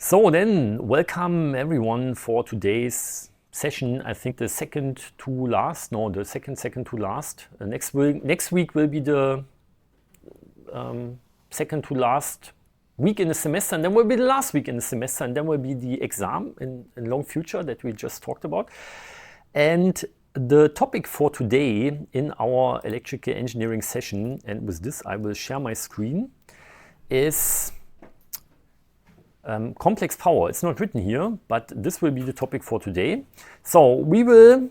So then, welcome everyone for today's session. I think the second to last. Next week will be the second to last week in the semester, and then will be the last week in the semester, and then will be the exam in long future that we just talked about. And the topic for today in our electrical engineering session, and with this I will share my screen, is complex power. It's not written here, but this will be the topic for today. So we will,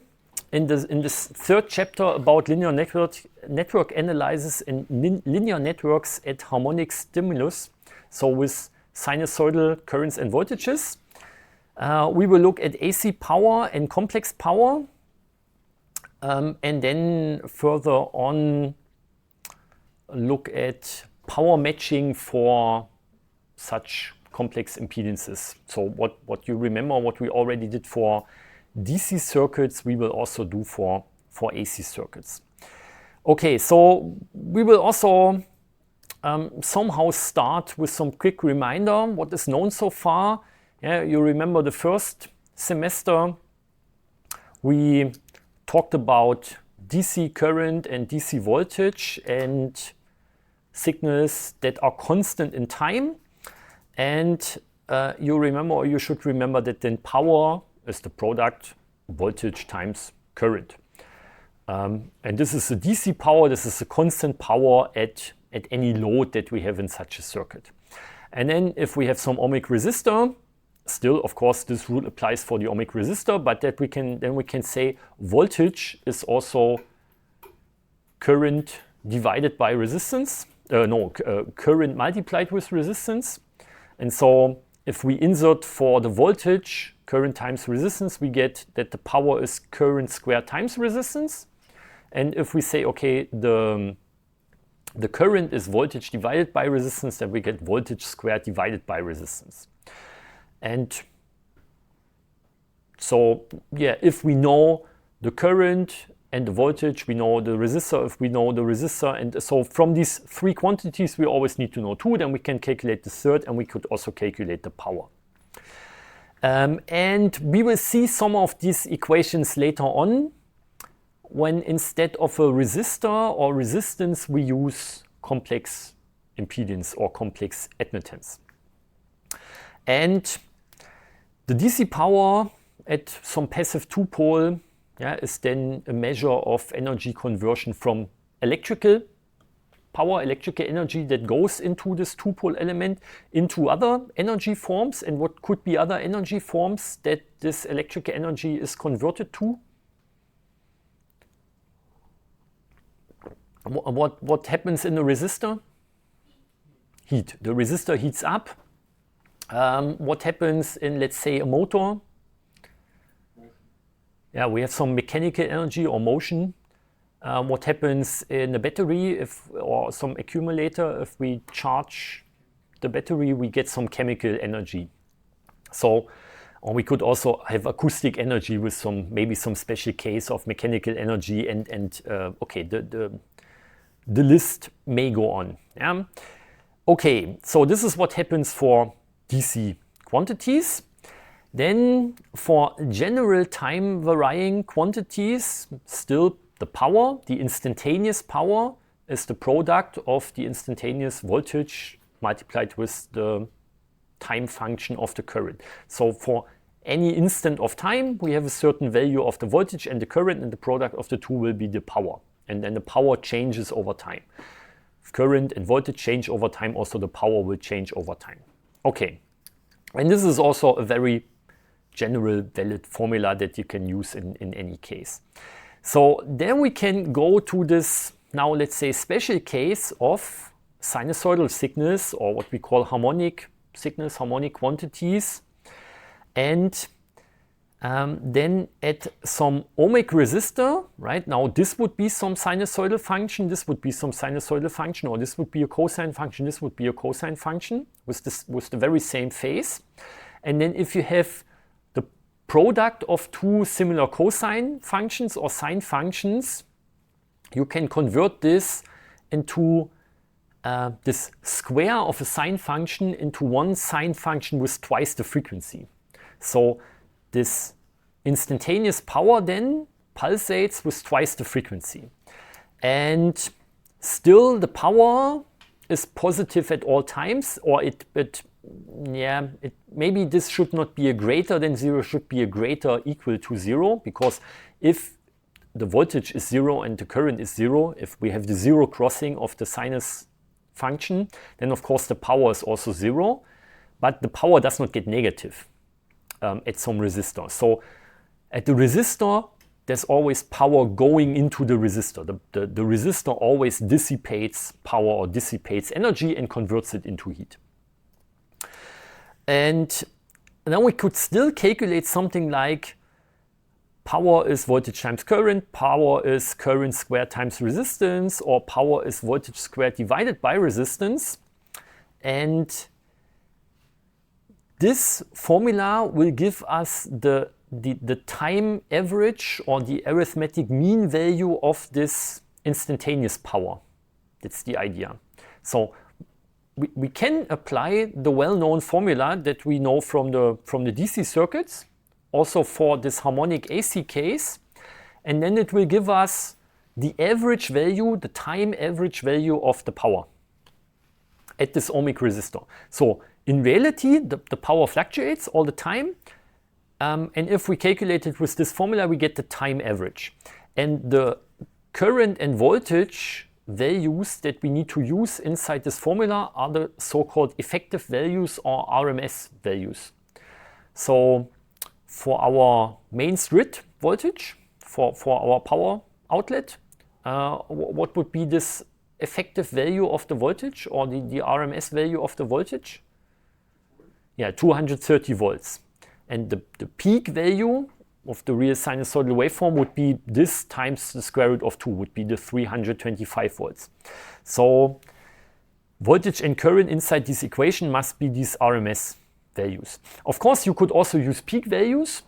in this third chapter about linear network analysis and linear networks at harmonic stimulus, so with sinusoidal currents and voltages, we will look at AC power and complex power, and then further on look at power matching for such complex impedances. So what you remember, what we already did for DC circuits, we will also do for AC circuits. Okay, so we will also somehow start with some quick reminder what is known so far. Yeah, you remember the first semester we talked about DC current and DC voltage and signals that are constant in time. And you should remember that then power is the product voltage times current. And this is a DC power, this is a constant power at any load that we have in such a circuit. And then if we have some ohmic resistor, still of course this rule applies for the ohmic resistor, but that we can say voltage is also current divided by resistance, current multiplied with resistance. And so if we insert for the voltage current times resistance, we get that the power is current squared times resistance. And if we say, okay, the current is voltage divided by resistance, then we get voltage squared divided by resistance. And so, yeah, if we know the current and the voltage, we know the resistor. If we know the resistor, and so from these three quantities, we always need to know two. Then we can calculate the third, and we could also calculate the power. And we will see some of these equations later on, when instead of a resistor or resistance, we use complex impedance or complex admittance. And the DC power at some passive two-pole is then a measure of energy conversion from electrical power, electrical energy that goes into this two-pole element into other energy forms. And what could be other energy forms that this electrical energy is converted to? What happens in a resistor? Heat. The resistor heats up. What happens in, let's say, a motor? Yeah, we have some mechanical energy or motion. What happens in a battery or some accumulator? If we charge the battery, we get some chemical energy. So, or we could also have acoustic energy with maybe some special case of mechanical energy. Okay, the list may go on. Yeah? Okay, so this is what happens for DC quantities. Then for general time varying quantities, still the power, the instantaneous power, is the product of the instantaneous voltage multiplied with the time function of the current. So for any instant of time, we have a certain value of the voltage and the current, and the product of the two will be the power. And then the power changes over time. If current and voltage change over time, also the power will change over time. Okay, and this is also a very general valid formula that you can use in any case. So then we can go to this, now let's say, special case of sinusoidal signals, or what we call harmonic signals, harmonic quantities. And then at some ohmic resistor, right? Now this would be some sinusoidal function, this would be some sinusoidal function, or this would be a cosine function, this would be a cosine function with the very same phase. And then if you have the product of two similar cosine functions or sine functions, you can convert this into this square of a sine function into one sine function with twice the frequency. So this instantaneous power then pulsates with twice the frequency. And still the power is positive at all times, or maybe this should not be a greater than 0, should be a greater equal to 0, because if the voltage is 0 and the current is 0, if we have the 0 crossing of the sinus function, then of course the power is also 0, but the power does not get negative at some resistor. So at the resistor, there's always power going into the resistor. The resistor always dissipates power or dissipates energy and converts it into heat. And then we could still calculate something like power is voltage times current, power is current squared times resistance, or power is voltage squared divided by resistance. And this formula will give us the time average or the arithmetic mean value of this instantaneous power. That's the idea. So we can apply the well-known formula that we know from the DC circuits, also for this harmonic AC case, and then it will give us the average value, the time average value of the power at this ohmic resistor. So in reality, the power fluctuates all the time, and if we calculate it with this formula, we get the time average. And the current and voltage values that we need to use inside this formula are the so-called effective values or RMS values. So for our main grid voltage, for our power outlet, what would be this effective value of the voltage or the RMS value of the voltage? Yeah, 230 volts. And the peak value of the real sinusoidal waveform would be this times the square root of 2, would be the 325 volts. So voltage and current inside this equation must be these RMS values. Of course, you could also use peak values,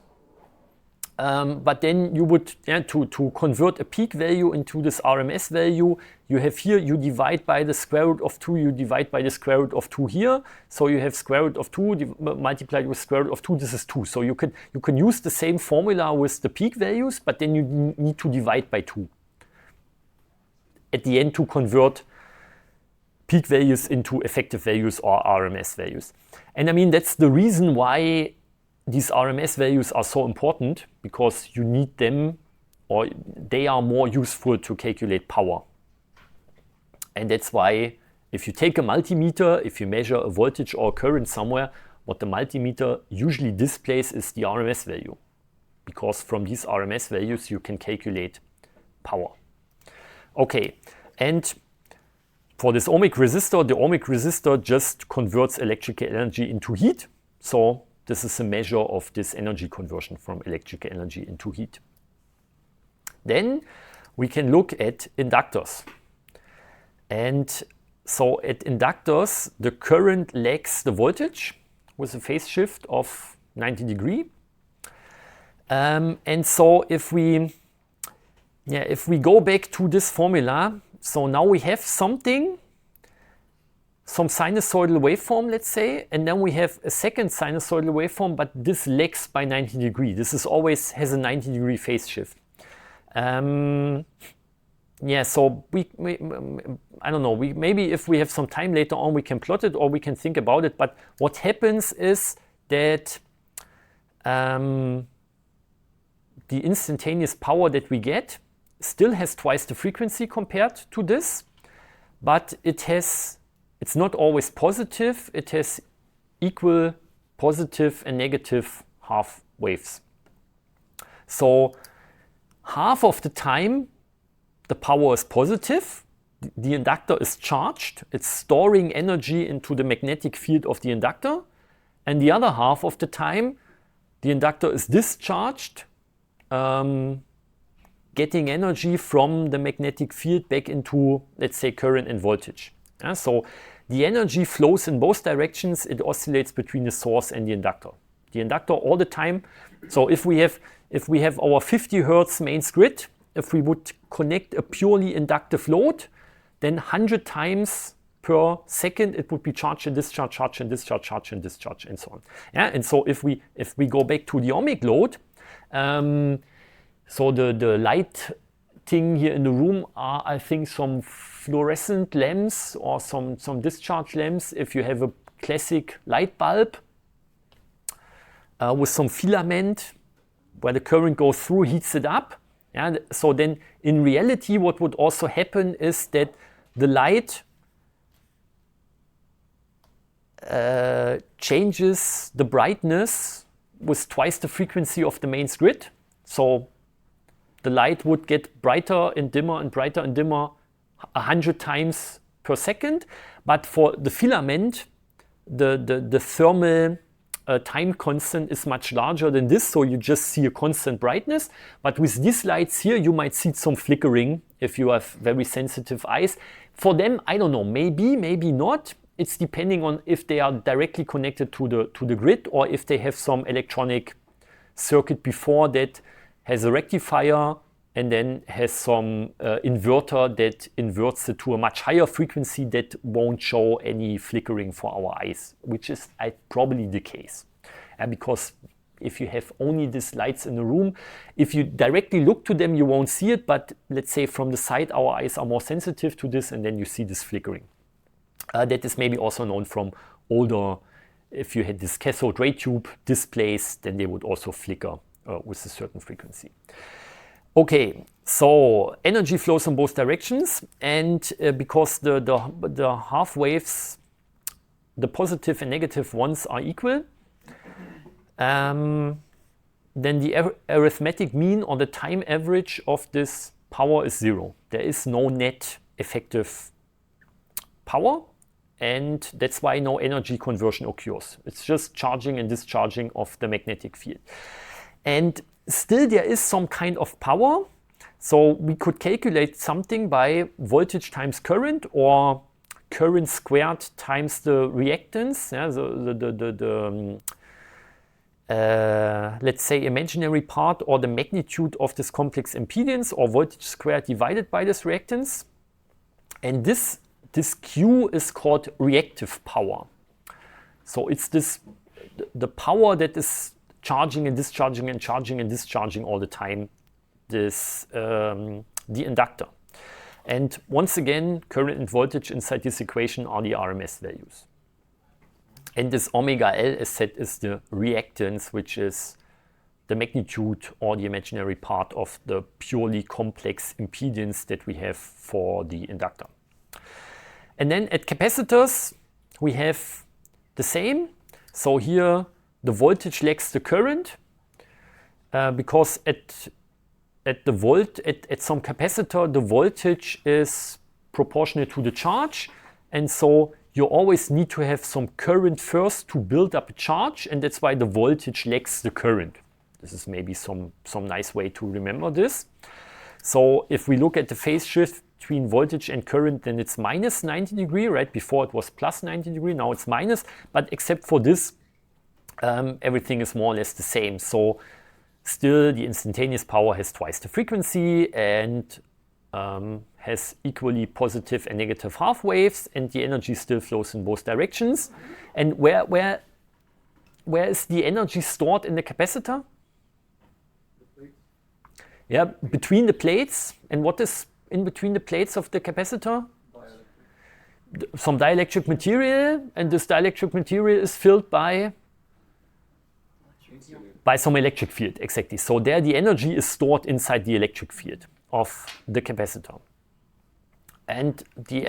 but then you would, to convert a peak value into this RMS value, you have here, you divide by the square root of 2, you divide by the square root of 2 here. So you have square root of 2 multiplied with square root of 2, this is 2. So you can use the same formula with the peak values, but then you need to divide by 2 at the end to convert peak values into effective values or RMS values. And I mean, that's the reason why these RMS values are so important, because you need them, or they are more useful to calculate power. And that's why if you take a multimeter, if you measure a voltage or current somewhere, what the multimeter usually displays is the RMS value, because from these RMS values you can calculate power. Okay, and for this ohmic resistor, the ohmic resistor just converts electrical energy into heat. So this is a measure of this energy conversion from electrical energy into heat. Then we can look at inductors. And so at inductors, the current lags the voltage with a phase shift of 90 degrees. And so if we go back to this formula, so now we have some sinusoidal waveform, let's say, and then we have a second sinusoidal waveform, but this lags by 90 degrees. This is always has a 90 degree phase shift. So I don't know, maybe if we have some time later on, we can plot it or we can think about it. But what happens is that the instantaneous power that we get still has twice the frequency compared to this, but it's not always positive. It has equal positive and negative half waves. So half of the time the power is positive, the inductor is charged, it's storing energy into the magnetic field of the inductor, and the other half of the time the inductor is discharged, getting energy from the magnetic field back into, let's say, current and voltage. So the energy flows in both directions. It oscillates between the source and the inductor. The inductor all the time. So if we have our 50 Hertz mains grid, if we would connect a purely inductive load, then 100 times per second, it would be charge and discharge, charge and discharge, charge and discharge, and so on. Yeah, and so if we go back to the ohmic load, so the light thing here in the room are, I think, some fluorescent lamps or some discharge lamps. If you have a classic light bulb with some filament where the current goes through, heats it up. Yeah, so then in reality, what would also happen is that the light changes the brightness with twice the frequency of the mains grid. So the light would get brighter and dimmer and brighter and dimmer 100 times per second. But for the filament, the thermal time constant is much larger than this, so you just see a constant brightness. But with these lights here, you might see some flickering if you have very sensitive eyes. For them, I don't know, maybe, maybe not. It's depending on if they are directly connected to the grid or if they have some electronic circuit before that has a rectifier and then has some inverter that inverts it to a much higher frequency that won't show any flickering for our eyes, which is probably the case. Because if you have only these lights in the room, if you directly look to them, you won't see it, but let's say from the side, our eyes are more sensitive to this, and then you see this flickering. That is maybe also known from older, if you had this cathode ray tube displays, then they would also flicker with a certain frequency. Okay, so energy flows in both directions, and because the half waves, the positive and negative ones are equal, then the arithmetic mean or the time average of this power is 0. There is no net effective power, and that's why no energy conversion occurs. It's just charging and discharging of the magnetic field. And still there is some kind of power. So we could calculate something by voltage times current or current squared times the reactance. Yeah, let's say imaginary part or the magnitude of this complex impedance, or voltage squared divided by this reactance. And this Q is called reactive power. So it's the power that is charging and discharging and charging and discharging all the time, the inductor. And once again, current and voltage inside this equation are the RMS values. And this omega L, as said, is the reactance, which is the magnitude or the imaginary part of the purely complex impedance that we have for the inductor. And then at capacitors, we have the same. So here, the voltage lags the current because at some capacitor, the voltage is proportional to the charge, and so you always need to have some current first to build up a charge, and that's why the voltage lags the current. This is maybe some nice way to remember this. So if we look at the phase shift between voltage and current, then it's minus 90 degree, right? Before it was plus 90 degree, now it's minus, but except for this, everything is more or less the same. So still the instantaneous power has twice the frequency and has equally positive and negative half waves, and the energy still flows in both directions. And where is the energy stored in the capacitor? Yeah, between the plates. And what is in between the plates of the capacitor? Some dielectric material, and this dielectric material is filled by some electric field, exactly. So there the energy is stored inside the electric field of the capacitor. And the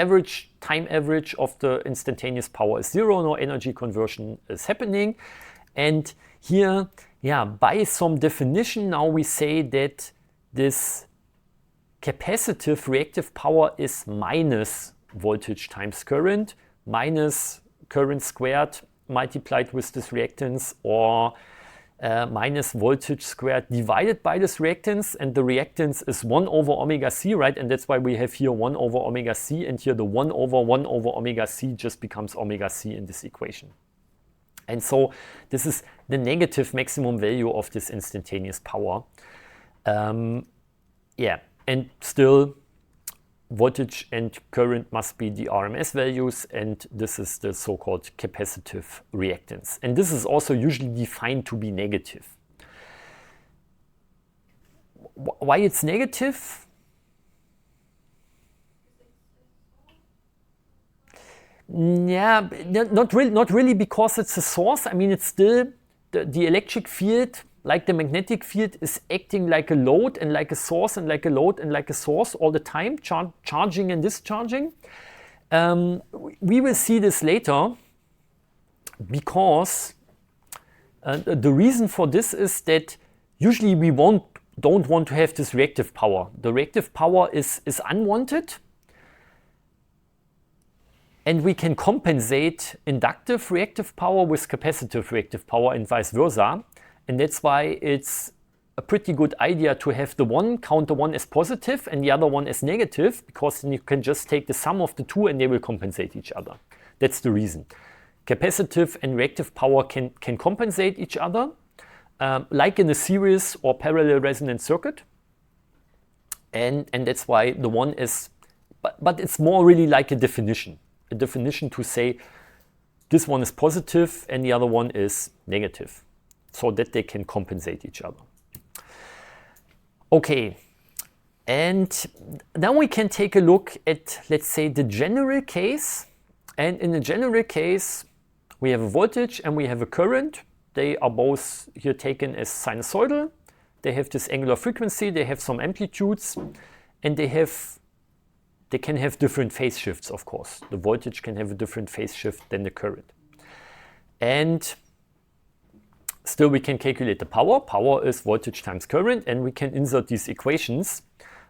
time average of the instantaneous power is 0, no energy conversion is happening. And here, yeah, by some definition now we say that this capacitive reactive power is minus voltage times current, minus current squared multiplied with this reactance, or minus voltage squared divided by this reactance, and the reactance is 1 over omega c, right? And that's why we have here 1 over omega c, and here the 1 over omega c just becomes omega c in this equation. And so this is the negative maximum value of this instantaneous power. Yeah, and still voltage and current must be the RMS values, and this is the so-called capacitive reactance. And this is also usually defined to be negative. Why it's negative? Yeah, not really because it's a source. I mean, it's still the electric field, like the magnetic field, is acting like a load and like a source and like a load and like a source all the time, charging and discharging. We will see this later, because the reason for this is that usually we don't want to have this reactive power. The reactive power is unwanted, and we can compensate inductive reactive power with capacitive reactive power and vice versa. And that's why it's a pretty good idea to have the one counter one as positive and the other one as negative, because then you can just take the sum of the two and they will compensate each other. That's the reason. Capacitive and reactive power can compensate each other, like in a series or parallel resonant circuit. And that's why the one is, but it's more really like a definition to say this one is positive and the other one is negative, so that they can compensate each other. Okay, and then we can take a look at, let's say, the general case. And in the general case, we have a voltage and we have a current. They are both here taken as sinusoidal. They have this angular frequency, they have some amplitudes, and they can have different phase shifts, of course. The voltage can have a different phase shift than the current. And still we can calculate the power. Power is voltage times current, and we can insert these equations.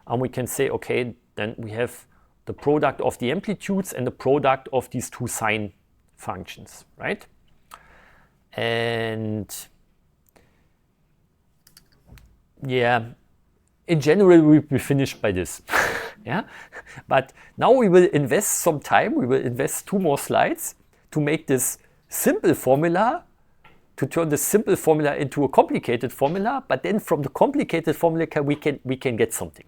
And we can say, okay, then we have the product of the amplitudes and the product of these two sine functions, right? And yeah, in general, we'll be finished by this. Yeah, but now we will invest some time. We will invest 2 more slides to make this simple formula, to turn this simple formula into a complicated formula. But then from the complicated formula, we can get something.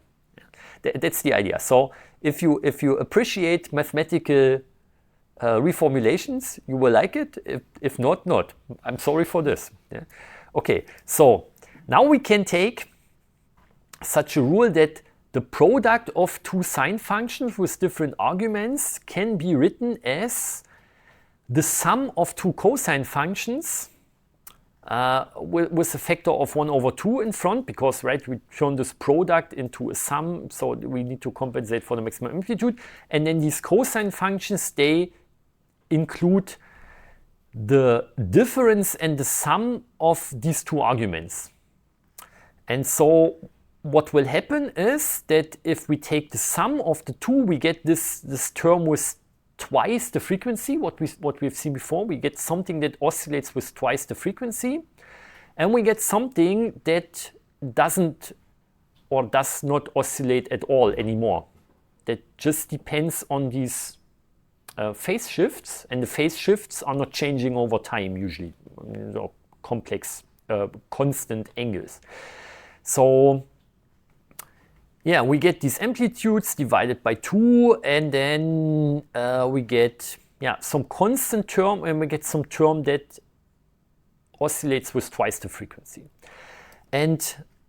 That's the idea. So if you appreciate mathematical reformulations, you will like it. If not, not. I'm sorry for this. Yeah. Okay, so now we can take such a rule that the product of two sine functions with different arguments can be written as the sum of two cosine functions with a factor of 1/2 in front, because, right, we turn this product into a sum, so we need to compensate for the maximum amplitude. And then these cosine functions, they include the difference and the sum of these two arguments. And so what will happen is that if we take the sum of the two, we get this term with twice the frequency, what we've seen before. We get something that oscillates with twice the frequency, and we get something that doesn't or does not oscillate at all anymore. That just depends on these phase shifts, and the phase shifts are not changing over time usually. They're complex, constant angles. So yeah, we get these amplitudes divided by 2, and then we get some constant term, and we get some term that oscillates with twice the frequency. And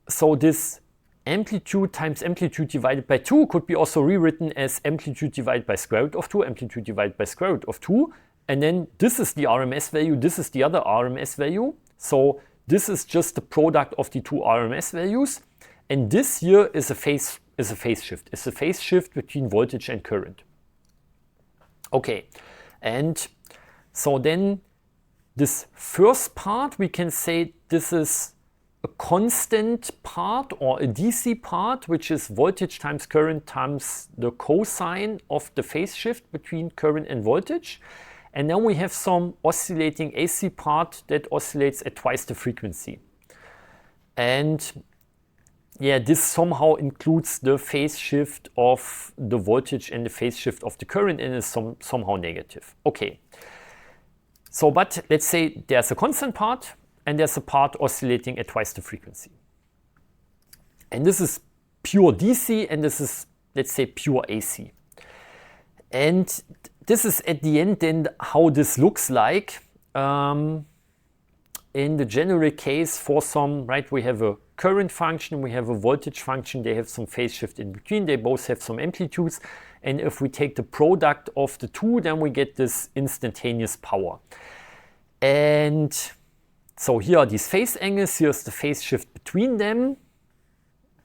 so this amplitude times amplitude divided by 2 could be also rewritten as amplitude divided by square root of 2, amplitude divided by square root of 2. And then this is the RMS value, this is the other RMS value. So this is just the product of the two RMS values. And this here is a phase shift. It's a phase shift between voltage and current. Okay, and so then this first part, we can say this is a constant part or a DC part, which is voltage times current times the cosine of the phase shift between current and voltage. And then we have some oscillating AC part that oscillates at twice the frequency. And yeah, this somehow includes the phase shift of the voltage and the phase shift of the current, and is somehow negative. Okay. So, but let's say there's a constant part and there's a part oscillating at twice the frequency. And this is pure DC and this is let's say, pure AC. And this is at the end then how this looks like. In the general case for some, right, we have a current function, we have a voltage function, they have some phase shift in between, they both have some amplitudes, and if we take the product of the two, then we get this instantaneous power. And so here are these phase angles, here's the phase shift between them.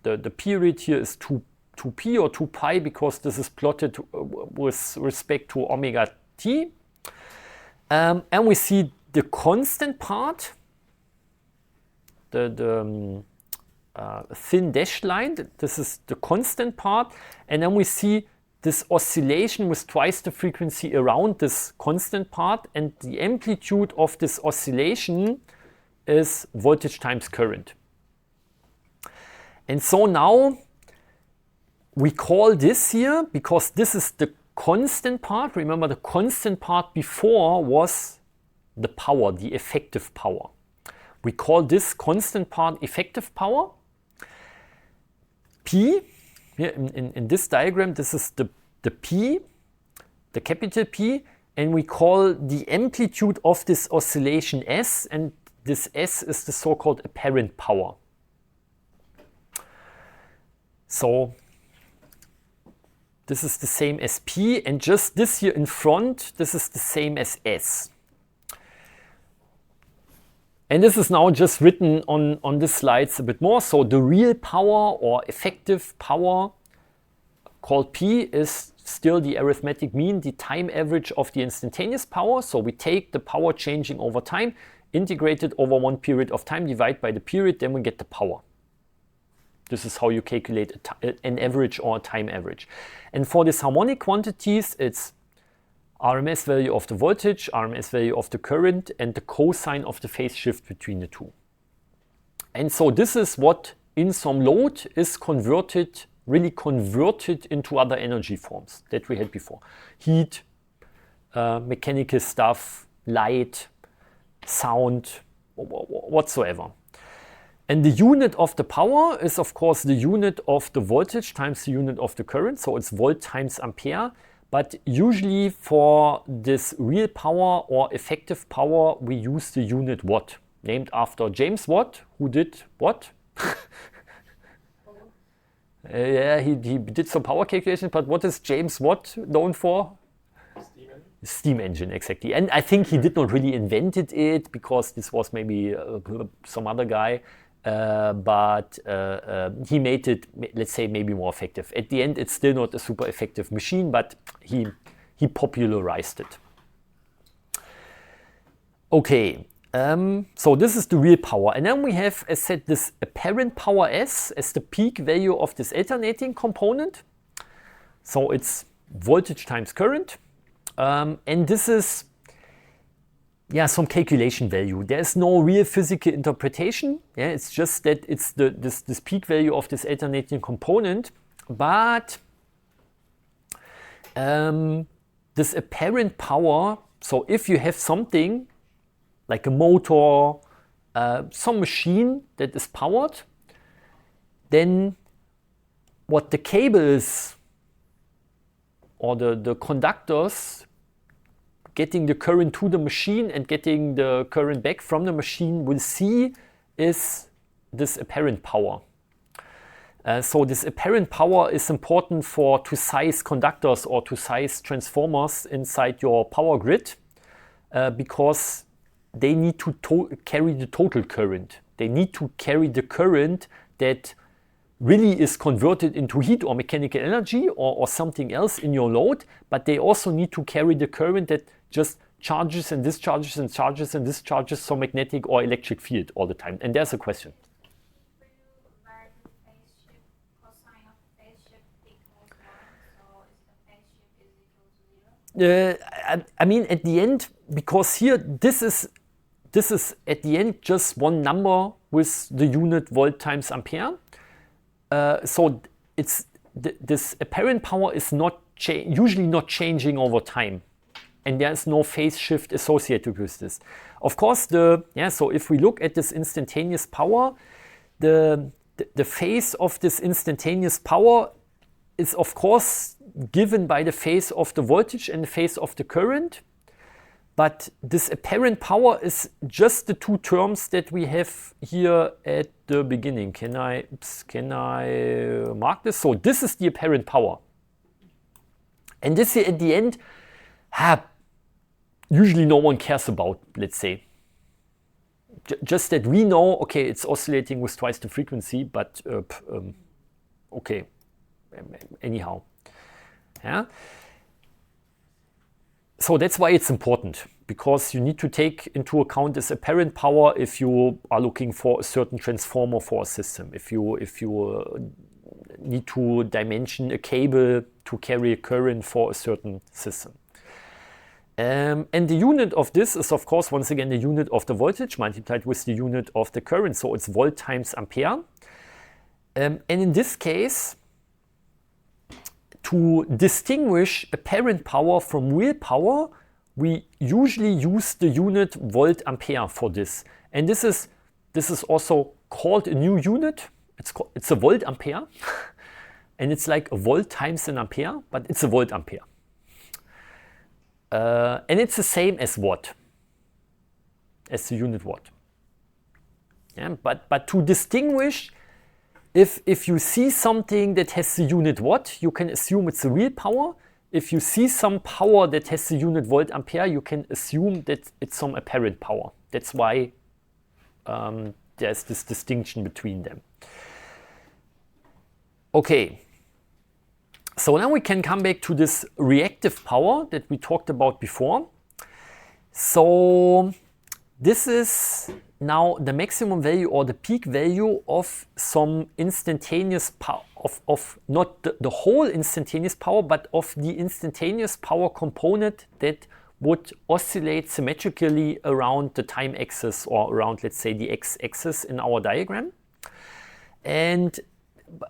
The period here is 2p or 2 pi because this is plotted with respect to omega t. And we see the constant part, the thin dashed line, this is the constant part, and then we see this oscillation with twice the frequency around this constant part, and the amplitude of this oscillation is voltage times current. And so now we call this here, because this is the constant part, remember the constant part before was the power, the effective power. We call this constant part effective power. P, here in this diagram, this is the P, the capital P, and we call the amplitude of this oscillation S, and this S is the so-called apparent power. So this is the same as P, and just this here in front, this is the same as S. And this is now just written on the slides a bit more. So the real power or effective power called P is still the arithmetic mean, the time average of the instantaneous power. So we take the power changing over time, integrate it over one period of time, divide by the period, then we get the power. This is how you calculate an average or a time average. And for these harmonic quantities, it's RMS value of the voltage, RMS value of the current, and the cosine of the phase shift between the two. And so this is what in some load is converted, really converted into other energy forms that we had before. Heat, mechanical stuff, light, sound, whatsoever. And the unit of the power is, of course, the unit of the voltage times the unit of the current. So it's volt times ampere. But usually for this real power or effective power, we use the unit watt, named after James Watt, who did what? Yeah, he did some power calculations, but what is James Watt known for? Steam engine. Steam engine, exactly. And I think he did not really invented it, because this was maybe some other guy. But he made it, let's say, maybe more effective. At the end, it's still not a super effective machine, but he popularized it. Okay, so this is the real power. And then we have, as said, this apparent power S as the peak value of this alternating component. So it's voltage times current. And this is, yeah, some calculation value. There is no real physical interpretation. Yeah, it's just that it's this peak value of this alternating component. But this apparent power, so if you have something like a motor, some machine that is powered, then what the cables or the conductors getting the current to the machine and getting the current back from the machine will see is this apparent power. So this apparent power is important to size conductors or to size transformers inside your power grid, because they need to carry the total current. They need to carry the current that really is converted into heat or mechanical energy or something else in your load, but they also need to carry the current that just charges and discharges and charges and discharges some magnetic or electric field all the time. And there's a question. Will you write the phase shift, cosine of the phase shift equals 1, so is the phase shift is equal to 0? I mean, at the end, because here this is at the end just one number with the unit volt times ampere. So it's this apparent power is usually not changing over time, and there is no phase shift associated with this. Of course, so if we look at this instantaneous power, the phase of this instantaneous power is of course given by the phase of the voltage and the phase of the current. But this apparent power is just the two terms that we have here at the beginning. Can I mark this? So this is the apparent power. And this here at the end, usually no one cares about, let's say. Just that we know, okay, it's oscillating with twice the frequency, but okay, anyhow. Yeah. So that's why it's important, because you need to take into account this apparent power if you are looking for a certain transformer for a system. If you need to dimension a cable to carry a current for a certain system. And the unit of this is, of course, once again, the unit of the voltage multiplied with the unit of the current. So it's volt times ampere. And in this case, to distinguish apparent power from real power, we usually use the unit volt ampere for this. And this is also called a new unit. It's a volt ampere. And it's like a volt times an ampere, but it's a volt ampere. And it's the same as watt, as the unit watt. Yeah, but to distinguish, if you see something that has the unit watt, you can assume it's a real power. If you see some power that has the unit volt ampere, you can assume that it's some apparent power. That's why there's this distinction between them. Okay, so now we can come back to this reactive power that we talked about before. So this is now the maximum value or the peak value of some instantaneous power, of not the whole instantaneous power, but of the instantaneous power component that would oscillate symmetrically around the time axis or around, let's say, the x-axis in our diagram. And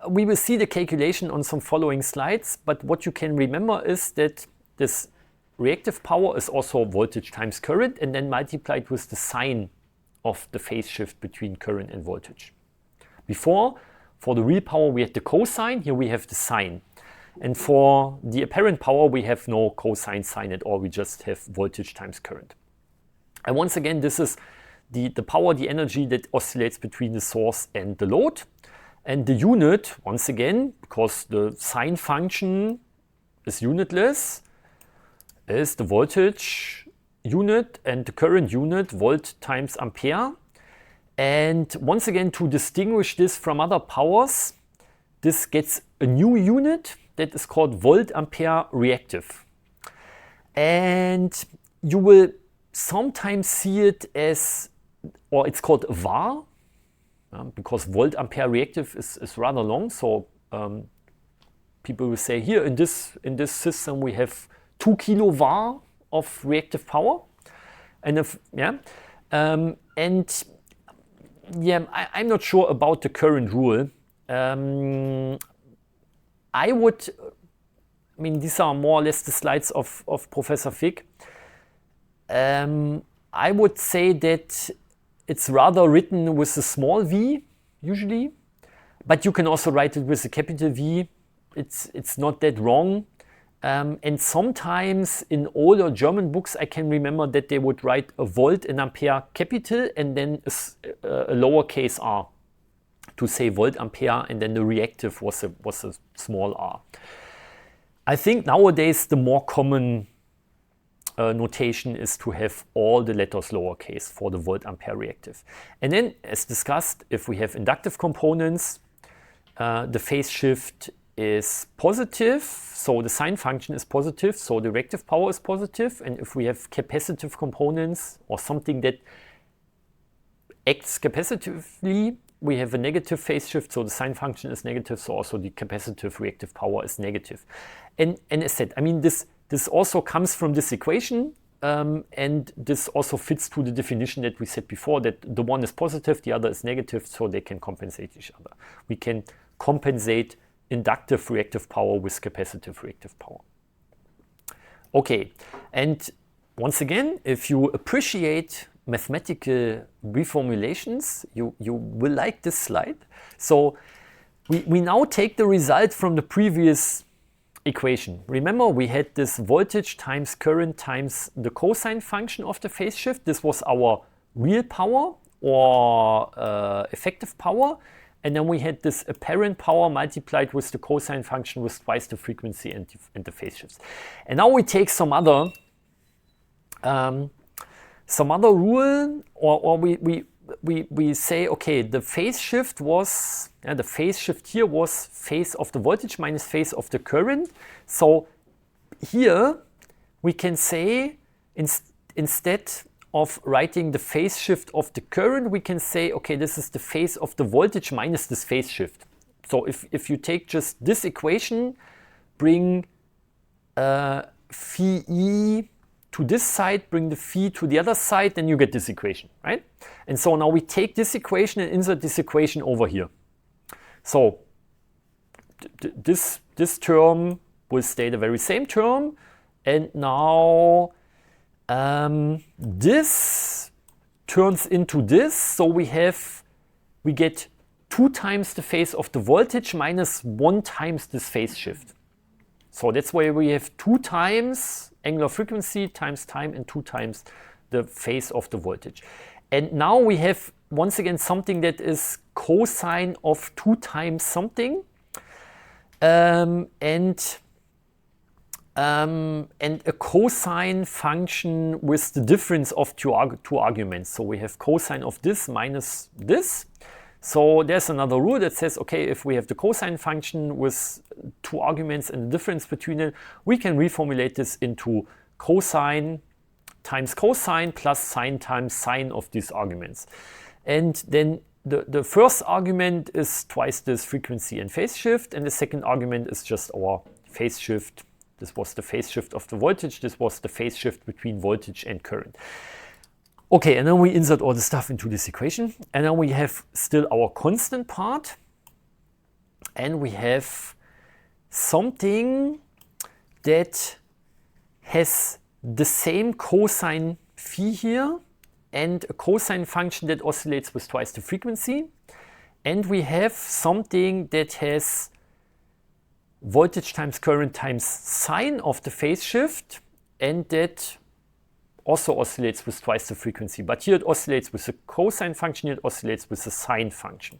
we will see the calculation on some following slides, but what you can remember is that this reactive power is also voltage times current and then multiplied with the sine of the phase shift between current and voltage. Before, for the real power, we had the cosine. Here we have the sine. And for the apparent power, we have no cosine, sine at all. We just have voltage times current. And once again, this is the power, the energy that oscillates between the source and the load. And the unit, once again, because the sine function is unitless, is the voltage unit and the current unit, volt times ampere. And once again, to distinguish this from other powers, this gets a new unit that is called volt ampere reactive. And you will sometimes see it as, or it's called var, because volt ampere reactive is rather long. So people will say here in this system we have 2 kilovar of reactive power, and I'm not sure about the current rule. These are more or less the slides of Professor Fick. I would say that it's rather written with a small v usually, but you can also write it with a capital V. It's not that wrong. And sometimes in older German books, I can remember that they would write a volt and ampere capital and then a lowercase r to say volt ampere, and then the reactive was a small r. I think nowadays the more common notation is to have all the letters lowercase for the volt ampere reactive. And then, as discussed, if we have inductive components, the phase shift is positive, so the sine function is positive, so the reactive power is positive. And if we have capacitive components or something that acts capacitively, we have a negative phase shift, so the sine function is negative, so also the capacitive reactive power is negative. And as said, this also comes from this equation, and this also fits to the definition that we said before, that the one is positive, the other is negative, so they can compensate each other. We can compensate inductive reactive power with capacitive reactive power. Okay, and once again, if you appreciate mathematical reformulations, you will like this slide. So we now take the result from the previous equation. Remember, we had this voltage times current times the cosine function of the phase shift. This was our real power or effective power. And then we had this apparent power multiplied with the cosine function with twice the frequency and the phase shifts. And now we take some other rule, or we say, okay, the phase shift was, the phase shift here was phase of the voltage minus phase of the current. So here we can say, instead of writing the phase shift of the current, we can say, okay, this is the phase of the voltage minus this phase shift. So if you take just this equation, bring phi e to this side, bring the phi to the other side, then you get this equation, right? And so now we take this equation and insert this equation over here. So this term will stay the very same term. And now this turns into this. So we get 2 times the phase of the voltage minus 1 times this phase shift. So that's why we have 2 times angular frequency times time and 2 times the phase of the voltage. And now we have once again something that is cosine of 2 times something, and a cosine function with the difference of two arguments. So we have cosine of this minus this. So there's another rule that says, okay, if we have the cosine function with 2 arguments and the difference between it, we can reformulate this into cosine times cosine plus sine times sine of these arguments. And then the first argument is twice this frequency and phase shift, and the second argument is just our phase shift. This was the phase shift of the voltage. This was the phase shift between voltage and current. Okay, and then we insert all the stuff into this equation. And then we have still our constant part. And we have something that has the same cosine phi here and a cosine function that oscillates with twice the frequency. And we have something that has voltage times current times sine of the phase shift, and that also oscillates with twice the frequency. But here it oscillates with a cosine function, here it oscillates with a sine function.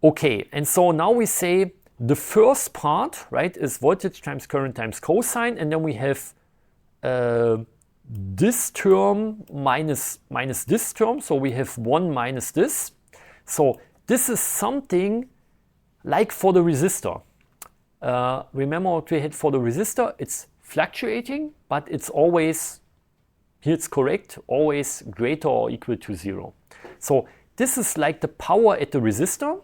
Okay, and so now we say the first part, right, is voltage times current times cosine, and then we have this term minus this term, so we have 1 minus this. So this is something like for the resistor. Remember what we had for the resistor? It's fluctuating, but it's always, here it's correct, always greater or equal to 0. So this is like the power at the resistor.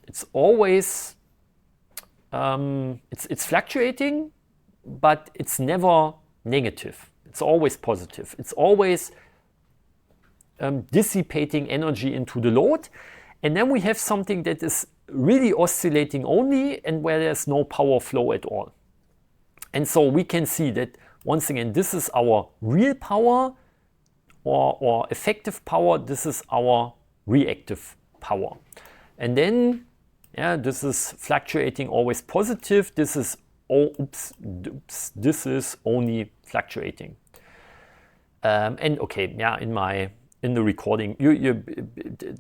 It's always, it's fluctuating, but it's never negative. It's always positive. It's always dissipating energy into the load. And then we have something that is really oscillating only and where there's no power flow at all. And so we can see that once again, this is our real power or effective power. This is our reactive power. And then, yeah, this is fluctuating always positive. This is, this is only fluctuating. And okay, yeah, in the recording,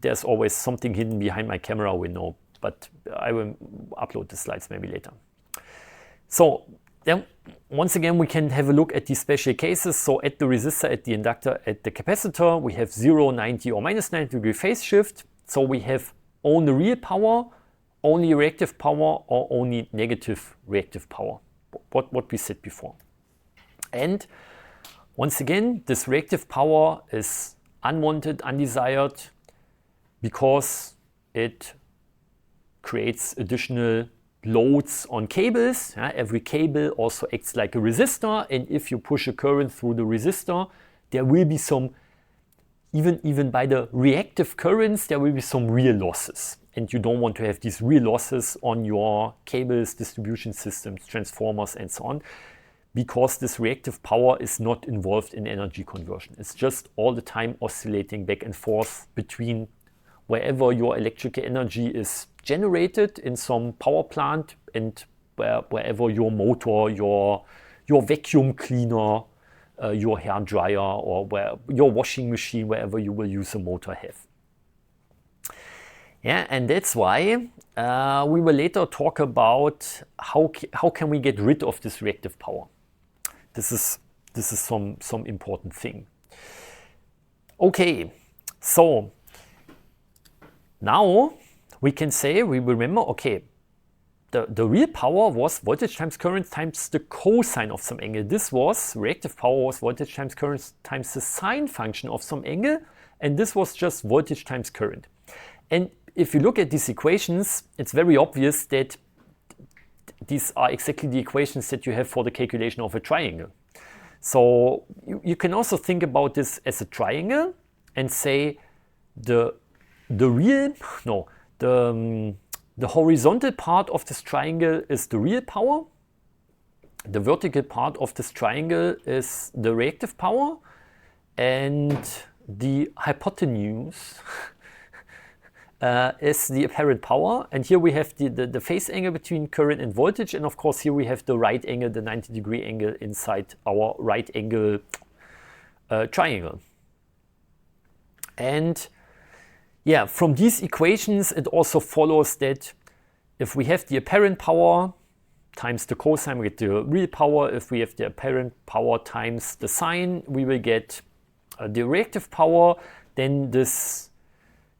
there's always something hidden behind my camera window, but I will upload the slides maybe later. So then once again, we can have a look at these special cases. So at the resistor, at the inductor, at the capacitor, we have 0, 90 or minus 90 degree phase shift. So we have only real power, only reactive power, or only negative reactive power, what we said before. And once again, this reactive power is unwanted, undesired, because it creates additional loads on cables. Every cable also acts like a resistor, and if you push a current through the resistor, there will be some, even by the reactive currents, there will be some real losses. And you don't want to have these real losses on your cables, distribution systems, transformers, and so on, because this reactive power is not involved in energy conversion. It's just all the time oscillating back and forth between wherever your electrical energy is generated in some power plant, and wherever your motor, your vacuum cleaner, your hair dryer, or your washing machine, wherever you will use a motor have. Yeah, and that's why we will later talk about how can we get rid of this reactive power. This is some important thing. Okay, so now we can say, we remember, okay, the real power was voltage times current times the cosine of some angle. This was, reactive power was voltage times current times the sine function of some angle, and this was just voltage times current. And if you look at these equations, it's very obvious that these are exactly the equations that you have for the calculation of a triangle. So you can also think about this as a triangle and say the horizontal part of this triangle is the real power. The vertical part of this triangle is the reactive power, and the hypotenuse is the apparent power. And here we have the phase angle between current and voltage, and of course here we have the right angle, the 90-degree angle inside our right angle triangle. And yeah, from these equations it also follows that if we have the apparent power times the cosine, we get the real power. If we have the apparent power times the sine, we will get the reactive power. Then this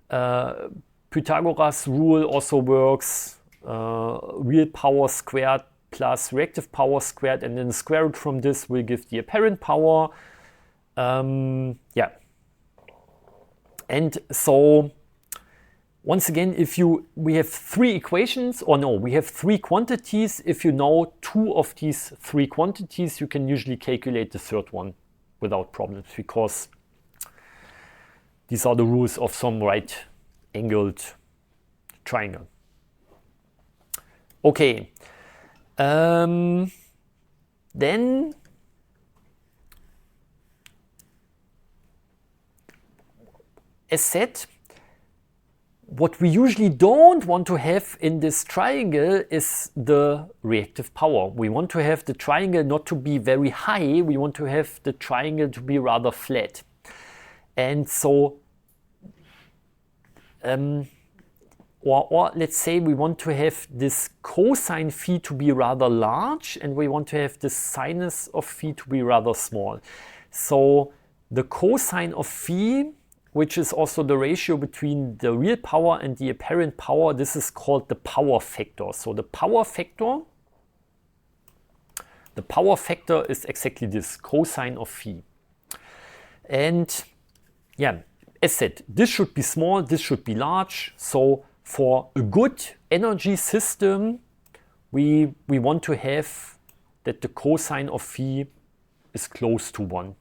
Pythagoras rule also works, real power squared plus reactive power squared, and then the square root from this will give the apparent power. Yeah. And so once again, we have three equations, or no, we have three quantities. If you know two of these three quantities, you can usually calculate the third one without problems, because these are the rules of some right-angled triangle. Okay, then as said, what we usually don't want to have in this triangle is the reactive power. We want to have the triangle not to be very high, we want to have the triangle to be rather flat. And so, or let's say we want to have this cosine phi to be rather large, and we want to have this sinus of phi to be rather small. So the cosine of phi, which is also the ratio between the real power and the apparent power, this is called the power factor. So the power factor is exactly this cosine of phi. And yeah, as said, this should be small, this should be large. So for a good energy system, we want to have that the cosine of phi is close to 1.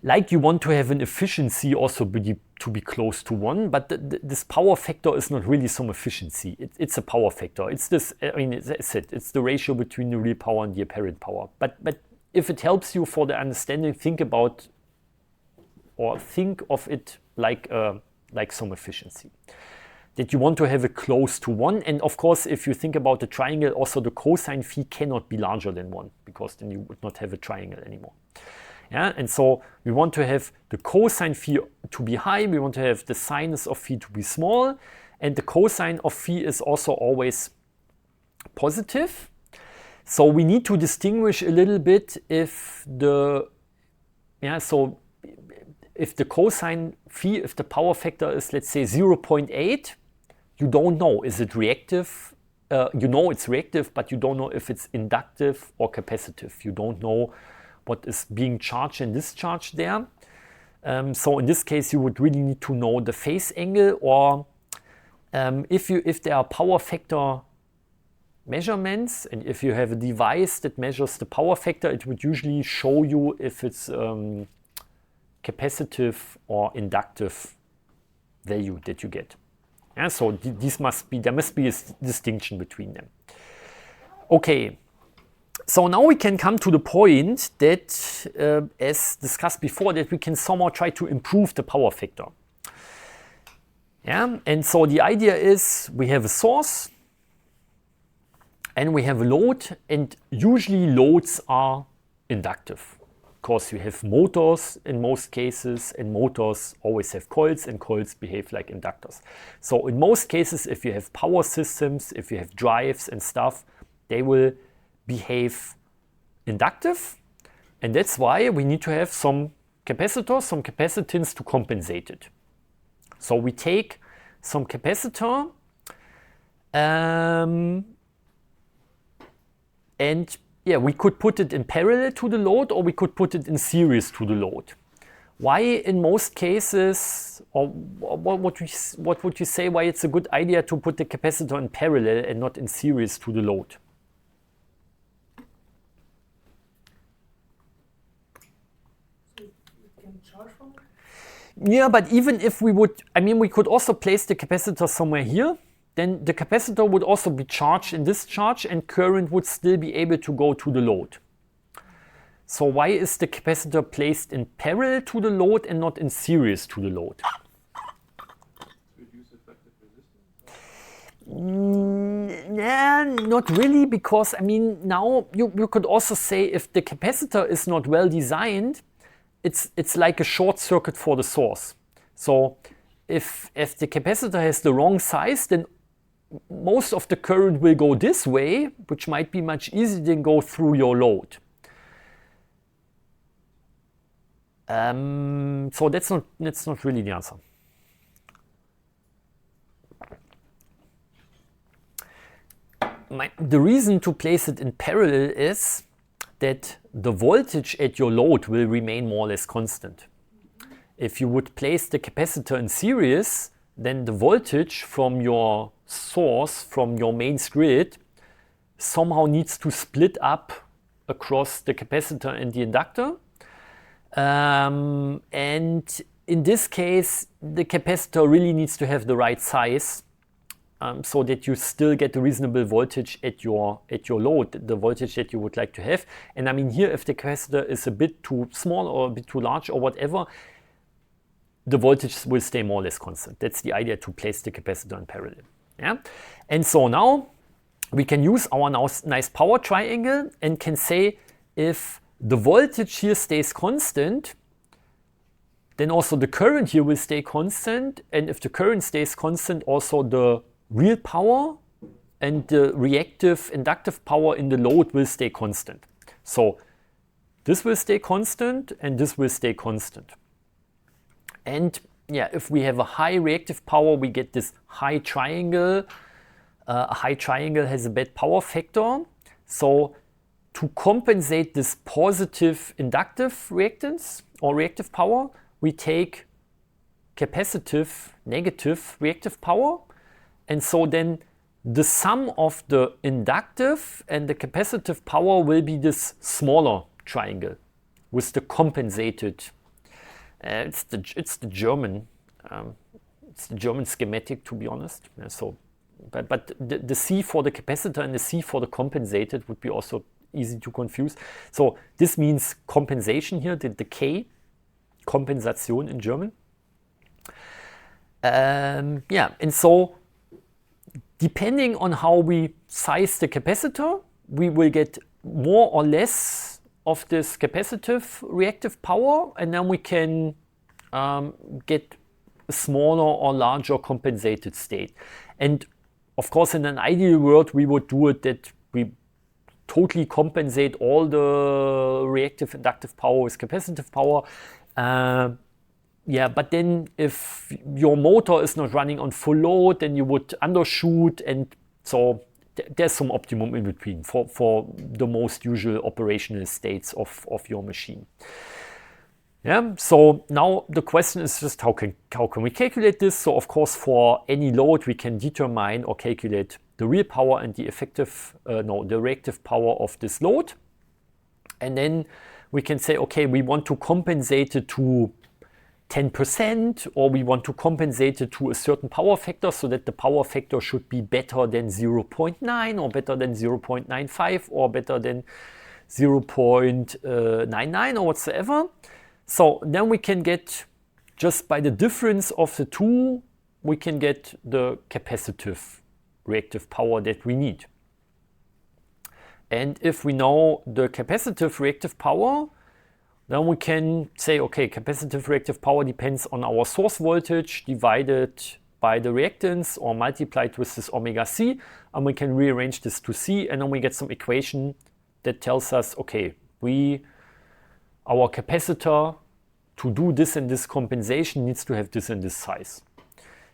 Like you want to have an efficiency also to be close to 1, but this power factor is not really some efficiency. It's a power factor. It's this. I mean, it's the ratio between the real power and the apparent power. But if it helps you for the understanding, think of it like some efficiency. That you want to have it close to 1, and of course, if you think about the triangle, also the cosine phi cannot be larger than 1, because then you would not have a triangle anymore. Yeah, and so we want to have the cosine phi to be high, we want to have the sinus of phi to be small, and the cosine of phi is also always positive. So we need to distinguish a little bit if the cosine phi, if the power factor is, let's say, 0.8, you don't know, is it reactive? You know it's reactive, but you don't know if it's inductive or capacitive. You don't know what is being charged and discharged there. So in this case, you would really need to know the phase angle, or if there are power factor measurements, and if you have a device that measures the power factor, it would usually show you if it's capacitive or inductive value that you get. Yeah, so there must be a distinction between them. Okay. So now we can come to the point that, as discussed before, that we can somehow try to improve the power factor. Yeah, and so the idea is we have a source and we have a load, and usually loads are inductive. Of course, you have motors in most cases, and motors always have coils, and coils behave like inductors. So in most cases, if you have power systems, if you have drives and stuff, they will behave inductive, and that's why we need to have some capacitors, some capacitance to compensate it. So we take some capacitor and yeah, we could put it in parallel to the load, or we could put it in series to the load. Why in most cases, or what would you say, why it's a good idea to put the capacitor in parallel and not in series to the load? Yeah, but even if we would, I mean, we could also place the capacitor somewhere here, then the capacitor would also be charged in this charge, and current would still be able to go to the load. So why is the capacitor placed in parallel to the load and not in series to the load? Reduce effective resistance? Yeah, not really, because I mean, now you could also say if the capacitor is not well designed, it's like a short circuit for the source. So if the capacitor has the wrong size, then most of the current will go this way, which might be much easier than go through your load. So that's not really the answer. The reason to place it in parallel is that the voltage at your load will remain more or less constant. If you would place the capacitor in series, then the voltage from your source, from your mains grid, somehow needs to split up across the capacitor and the inductor. And in this case, the capacitor really needs to have the right size, so that you still get a reasonable voltage at your load, the voltage that you would like to have. And I mean here, if the capacitor is a bit too small or a bit too large or whatever, the voltage will stay more or less constant. That's the idea, to place the capacitor in parallel. Yeah? And so now we can use our nice power triangle and can say if the voltage here stays constant, then also the current here will stay constant. And if the current stays constant, also the real power and the reactive inductive power in the load will stay constant. So this will stay constant and this will stay constant. And yeah, if we have a high reactive power, we get this high triangle. A high triangle has a bad power factor. So to compensate this positive inductive reactance or reactive power, we take capacitive negative reactive power. And so then the sum of the inductive and the capacitive power will be this smaller triangle with the compensated. It's the German schematic, to be honest. So, but the C for the capacitor and the C for the compensated would be also easy to confuse. So this means compensation here, the K, Kompensation in German. Yeah, and so depending on how we size the capacitor, we will get more or less of this capacitive reactive power, and then we can get a smaller or larger compensated state. And of course, in an ideal world, we would do it that we totally compensate all the reactive inductive power with capacitive power. Yeah, but then if your motor is not running on full load, then you would undershoot, and so there's some optimum in between for the most usual operational states of your machine. Yeah, so now the question is just how can we calculate this? So of course, for any load, we can determine or calculate the real power and the the reactive power of this load. And then we can say, okay, we want to compensate it to 10%, or we want to compensate it to a certain power factor, so that the power factor should be better than 0.9 or better than 0.95 or better than 0.99 or whatsoever. So then we can get, just by the difference of the two, we can get the capacitive reactive power that we need. And if we know the capacitive reactive power, then we can say, okay, capacitive reactive power depends on our source voltage divided by the reactance or multiplied with this omega C, and we can rearrange this to C, and then we get some equation that tells us, okay, our capacitor to do this and this compensation needs to have this and this size.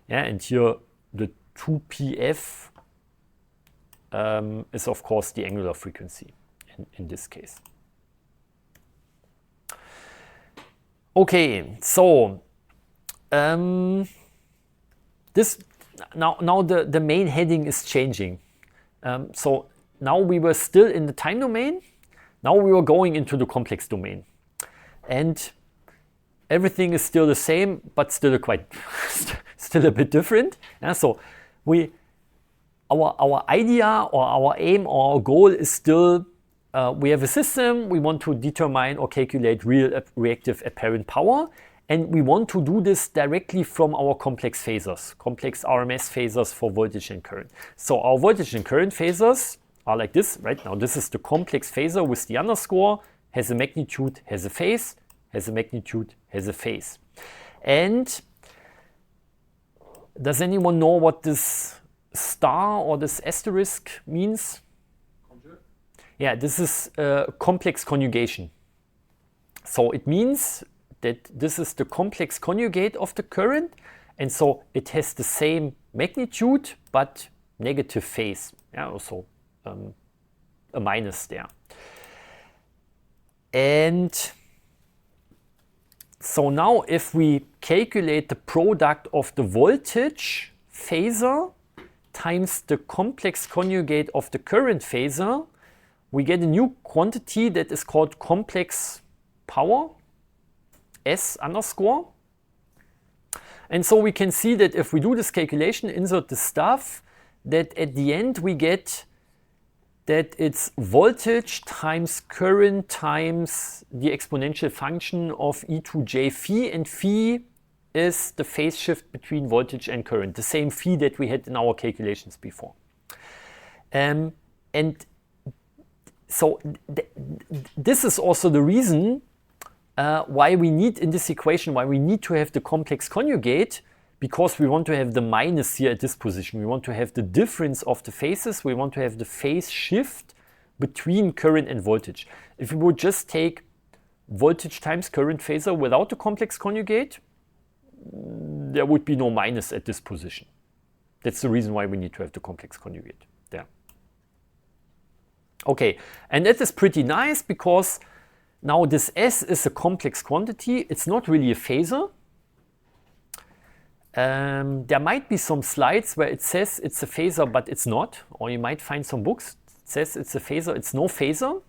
Yeah, and here the 2pf is of course the angular frequency in this case. Okay, so this now the main heading is changing. So now we were still in the time domain. Now we were going into the complex domain, and everything is still the same, but still still a bit different. Yeah, so our idea or our aim or our goal is still we have a system, we want to determine or calculate real reactive apparent power, and we want to do this directly from our complex phasors, complex RMS phasors for voltage and current. So our voltage and current phasors are like this, right? Now this is the complex phasor with the underscore, has a magnitude, has a phase, has a magnitude, has a phase. And does anyone know what this star or this asterisk means? Yeah, this is complex conjugation. So it means that this is the complex conjugate of the current, and so it has the same magnitude but negative phase. Yeah, also a minus there. And so now if we calculate the product of the voltage phasor times the complex conjugate of the current phasor, we get a new quantity that is called complex power, S underscore. And so we can see that if we do this calculation, insert the stuff, that at the end we get that it's voltage times current times the exponential function of e to j phi, and phi is the phase shift between voltage and current, the same phi that we had in our calculations before. And so this is also the reason why we need in this equation, why we need to have the complex conjugate, because we want to have the minus here at this position. We want to have the difference of the phases. We want to have the phase shift between current and voltage. If we would just take voltage times current phasor without the complex conjugate, there would be no minus at this position. That's the reason why we need to have the complex conjugate there. Okay, and that is pretty nice because now this S is a complex quantity. It's not really a phasor. There might be some slides where it says it's a phasor, but it's not. Or you might find some books that says it's a phasor. It's no phasor.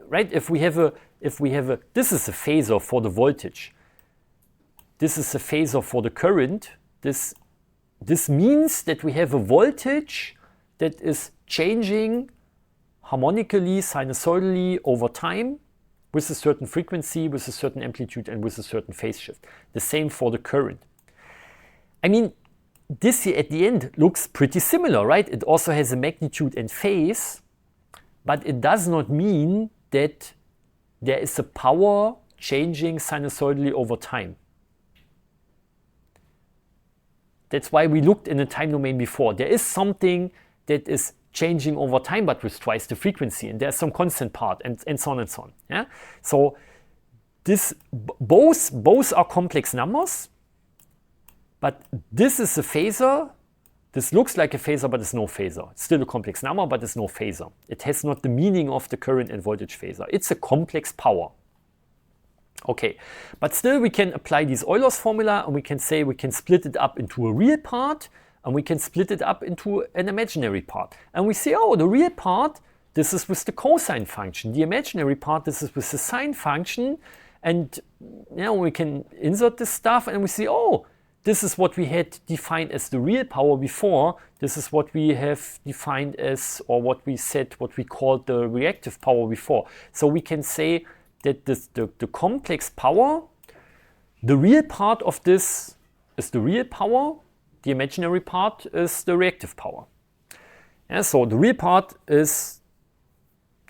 Right? If we have a, this is a phasor for the voltage. This is a phasor for the current. This means that we have a voltage that is changing harmonically, sinusoidally over time with a certain frequency, with a certain amplitude, and with a certain phase shift. The same for the current. I mean, this here at the end looks pretty similar, right? It also has a magnitude and phase, but it does not mean that there is a power changing sinusoidally over time. That's why we looked in the time domain before. There is something that is changing over time, but with twice the frequency, and there's some constant part, and so on and so on. Yeah? So this both are complex numbers, but this is a phasor. This looks like a phasor, but it's no phasor. It's still a complex number, but it's no phasor. It has not the meaning of the current and voltage phasor. It's a complex power. Okay, but still we can apply these Euler's formula, and we can say we can split it up into a real part, and we can split it up into an imaginary part. And we say, oh, the real part, this is with the cosine function. The imaginary part, this is with the sine function. And we can insert this stuff, and we see, oh, this is what we had defined as the real power before. This is what we have defined as, or what we said, what we called the reactive power before. So we can say that the complex power, the real part of this is the real power, the imaginary part is the reactive power. Yeah, so the real part is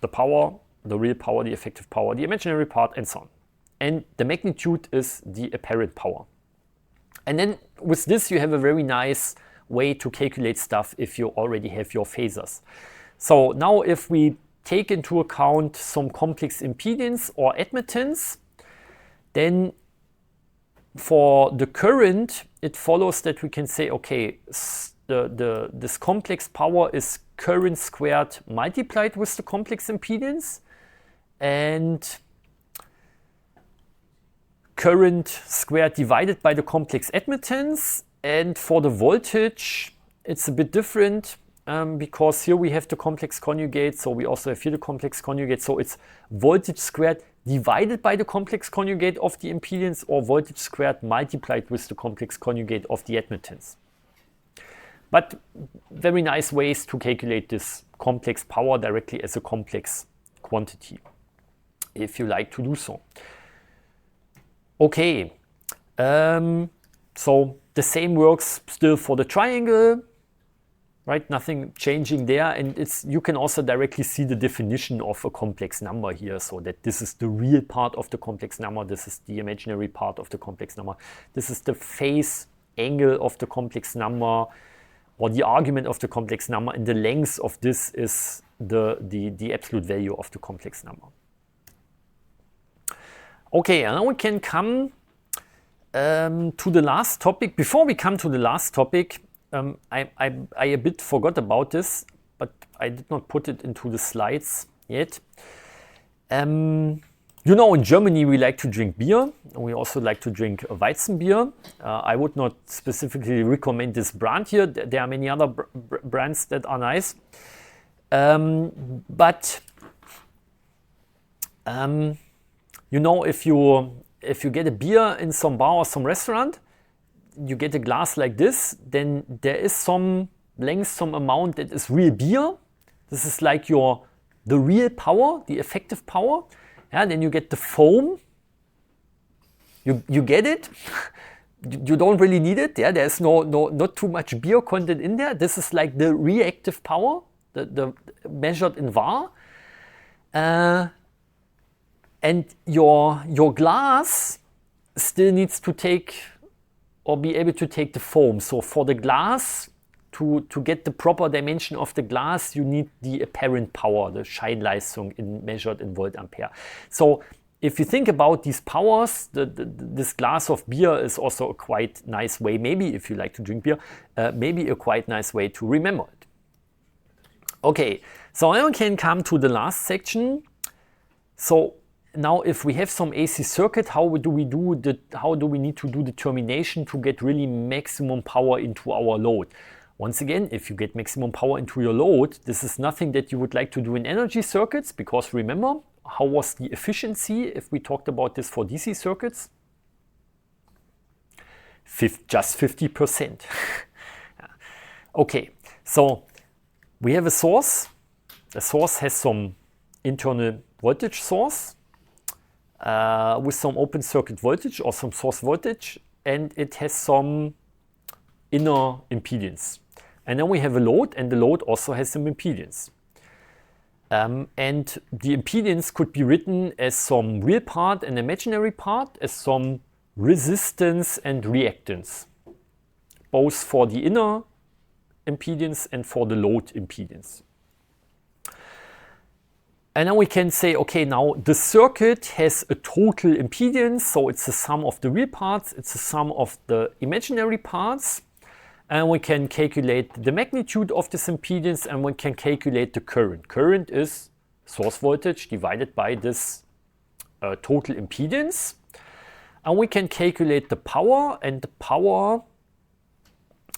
the power, the real power, the effective power, the imaginary part, and so on. And the magnitude is the apparent power. And then with this you have a very nice way to calculate stuff if you already have your phasors. So now if we take into account some complex impedance or admittance, then for the current, it follows that we can say, okay, this complex power is current squared multiplied with the complex impedance, and current squared divided by the complex admittance. And for the voltage, it's a bit different because here we have the complex conjugate, so we also have here the complex conjugate. So it's voltage squared divided by the complex conjugate of the impedance, or voltage squared multiplied with the complex conjugate of the admittance. But very nice ways to calculate this complex power directly as a complex quantity, if you like to do so. Okay, so the same works still for the triangle, right? Nothing changing there, and you can also directly see the definition of a complex number here, so that this is the real part of the complex number, this is the imaginary part of the complex number, this is the phase angle of the complex number, or the argument of the complex number, and the length of this is the absolute value of the complex number. Okay, and now we can come to the last topic. Before we come to the last topic, I a bit forgot about this, but I did not put it into the slides yet. You know, in Germany we like to drink beer. We also like to drink Weizen beer. I would not specifically recommend this brand here. There are many other brands that are nice. But you know, if you get a beer in some bar or some restaurant, you get a glass like this, then there is some length, some amount that is real beer. This is like the real power, the effective power. Yeah, then you get the foam. You get it. You don't really need it. Yeah, there's not too much beer content in there. This is like the reactive power, the measured in var. And your glass still needs to take or be able to take the foam. So for the glass, to get the proper dimension of the glass, you need the apparent power, the Scheinleistung measured in volt ampere. So if you think about these powers, this glass of beer is also a quite nice way, maybe if you like to drink beer, maybe a quite nice way to remember it. Okay, so now we can come to the last section. So now if we have some AC circuit, how do we need to do the termination to get really maximum power into our load? Once again, if you get maximum power into your load, this is nothing that you would like to do in energy circuits, because remember, how was the efficiency if we talked about this for DC circuits? Just 50%. Okay, so we have a source. The source has some internal voltage source with some open circuit voltage or some source voltage, and it has some inner impedance. And then we have a load, and the load also has some impedance. And the impedance could be written as some real part and imaginary part, as some resistance and reactance, both for the inner impedance and for the load impedance. And then we can say, okay, now the circuit has a total impedance, so it's the sum of the real parts, it's the sum of the imaginary parts, and we can calculate the magnitude of this impedance, and we can calculate the current. Current is source voltage divided by this total impedance, and we can calculate the power, and the power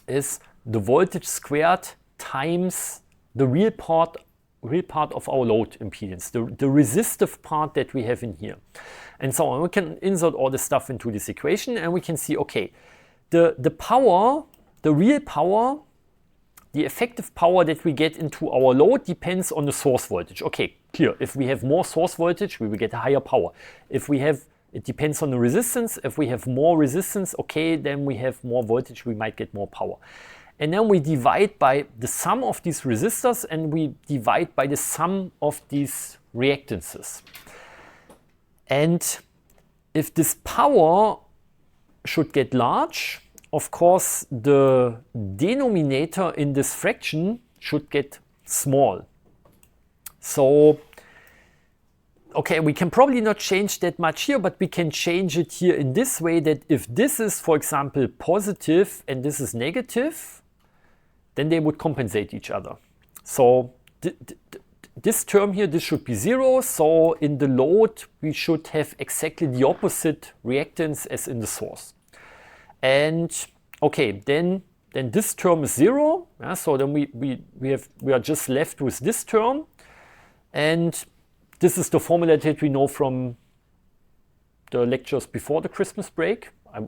is the voltage squared times the real part of our load impedance, the resistive part that we have in here. And so on. We can insert all this stuff into this equation, and we can see, okay, the power, the real power, the effective power that we get into our load depends on the source voltage. Okay, clear. If we have more source voltage, we will get a higher power. If we have It depends on the resistance. If we have more resistance, okay, then we have more voltage, we might get more power. And then we divide by the sum of these resistors, and we divide by the sum of these reactances. And if this power should get large, of course, the denominator in this fraction should get small. So, okay, we can probably not change that much here, but we can change it here in this way, that if this is, for example, positive and this is negative, then they would compensate each other. So this term here, this should be 0. So in the load, we should have exactly the opposite reactance as in the source. And okay, then this term is 0. Yeah, so then we are just left with this term. And this is the formula that we know from the lectures before the Christmas break. I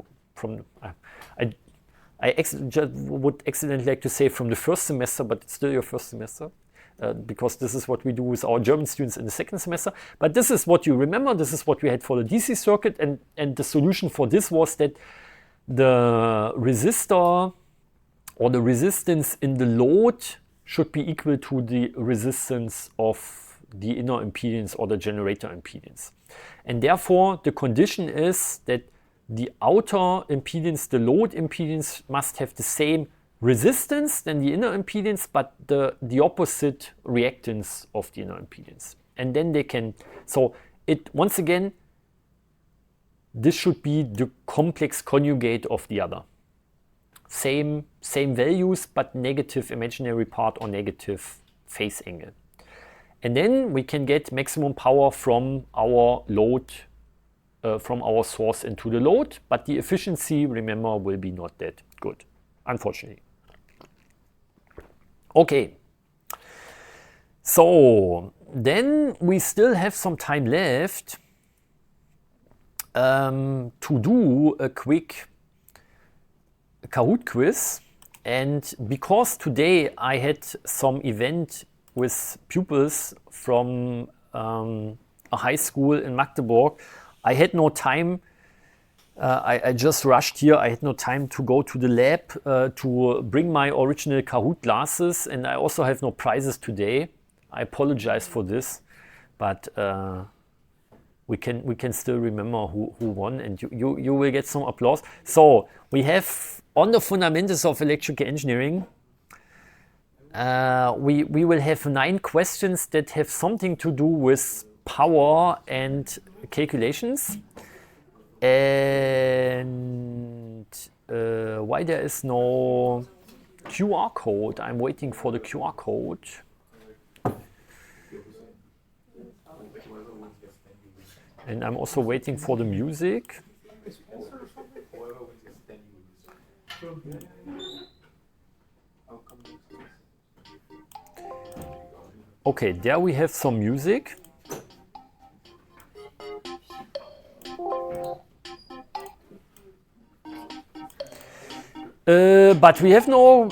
would accidentally like to say from the first semester, but it's still your first semester, because this is what we do with our German students in the second semester. But this is what you remember. This is what we had for the DC circuit. And the solution for this was that the resistor or the resistance in the load should be equal to the resistance of the inner impedance or the generator impedance. And therefore, the condition is that the outer impedance, the load impedance, must have the same resistance than the inner impedance, but the opposite reactance of the inner impedance. And then they can, so it, once again, this should be the complex conjugate of the other. Same values, but negative imaginary part or negative phase angle. And then we can get maximum power from our load, from our source into the load, but the efficiency, remember, will be not that good, unfortunately. Okay, so then we still have some time left to do a quick Kahoot quiz. And because today I had some event with pupils from a high school in Magdeburg, I had no time. I just rushed here. I had no time to go to the lab to bring my original Kahoot glasses, and I also have no prizes today. I apologize for this, but we can still remember who won, and you will get some applause. So we have on the fundamentals of electrical engineering. We will have 9 questions that have something to do with power and calculations. And why there is no QR code? I'm waiting for the QR code. And I'm also waiting for the music. Okay, there we have some music. But we have no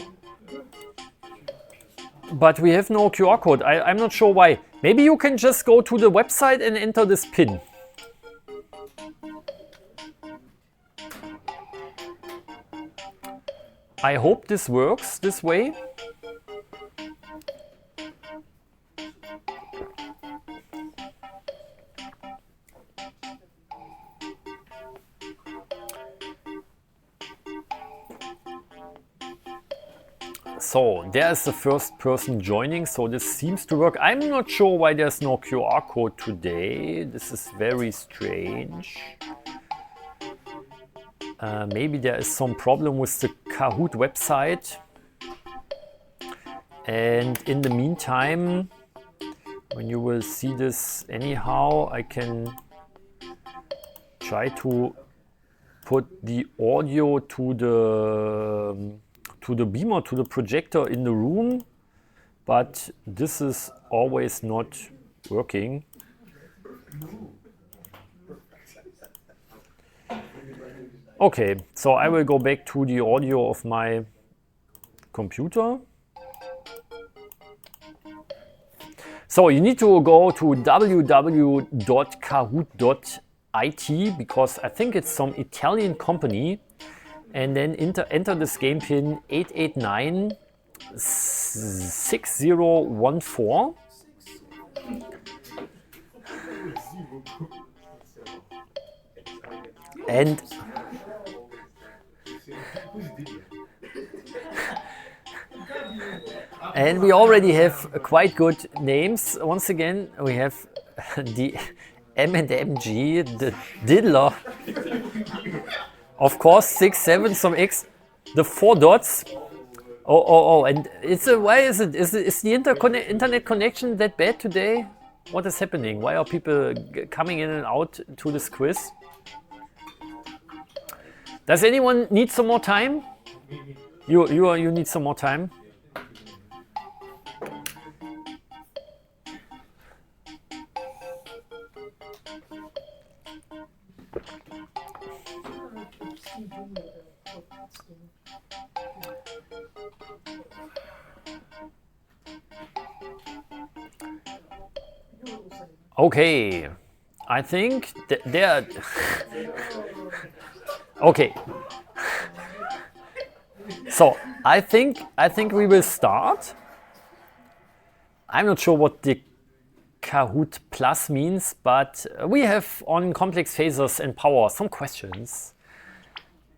QR code. I'm not sure why. Maybe you can just go to the website and enter this pin. I hope this works this way. So there's the first person joining, so this seems to work. I'm not sure why there's no QR code today. This is very strange. Maybe there is some problem with the Kahoot website. And in the meantime, when you will see this anyhow, I can try to put the audio to the beamer, to the projector in the room, but this is always not working. Okay, so I will go back to the audio of my computer. So you need to go to www.kahoot.it IT, because I think it's some Italian company, and then enter this game pin 8896014. And we already have quite good names. Once again, we have the M&MG, the Diddler. Of course, 6, 7, some X, the 4 dots. Oh, and why is it? Is the internet connection that bad today? What is happening? Why are people coming in and out to this quiz? Does anyone need some more time? You need some more time. Okay, I think there. Okay. So I think we will start. I'm not sure what the Kahoot Plus means, but we have on complex phasors and power some questions.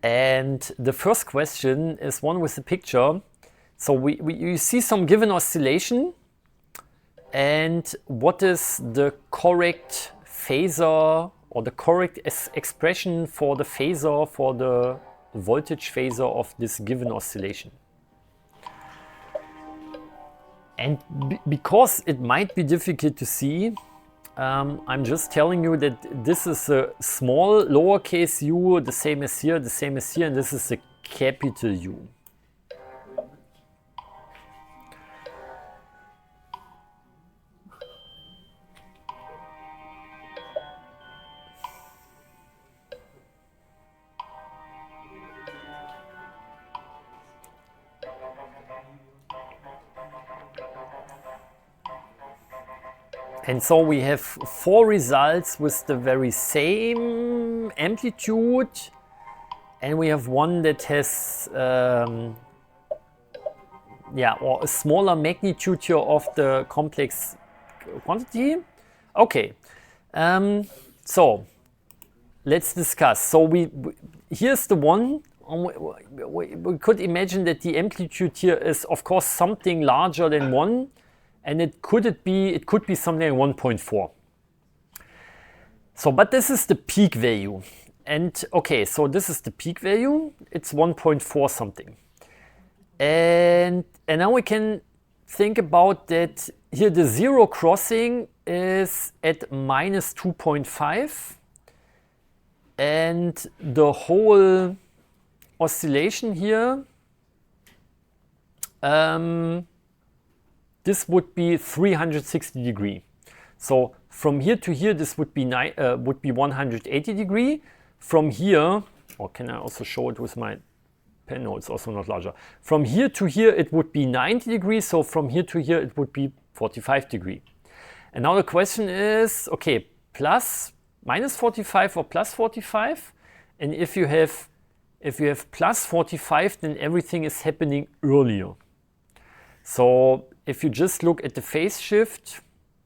And the first question is one with the picture. So you see some given oscillation, and what is the correct phasor or the correct expression for the phasor, for the voltage phasor of this given oscillation. And because it might be difficult to see, I'm just telling you that this is a small lowercase u, the same as here, and this is a capital U. And so we have 4 results with the very same amplitude, and we have one that has or a smaller magnitude here of the complex quantity. Okay, so let's discuss. So here's the one. We could imagine that the amplitude here is of course something larger than 1. And it could be something like 1.4. So, but this is the peak value. And okay, so this is the peak value. It's 1.4 something. And now we can think about that here the zero crossing is at minus 2.5. And the whole oscillation here, this would be 360 degree. So from here to here, this would be 180 degree. From here, or can I also show it with my pen? No, it's also not larger. From here to here, it would be 90 degrees. So from here to here, it would be 45 degree. And now the question is, okay, minus 45 or plus 45? And if you have plus 45, then everything is happening earlier. So if you just look at the phase shift,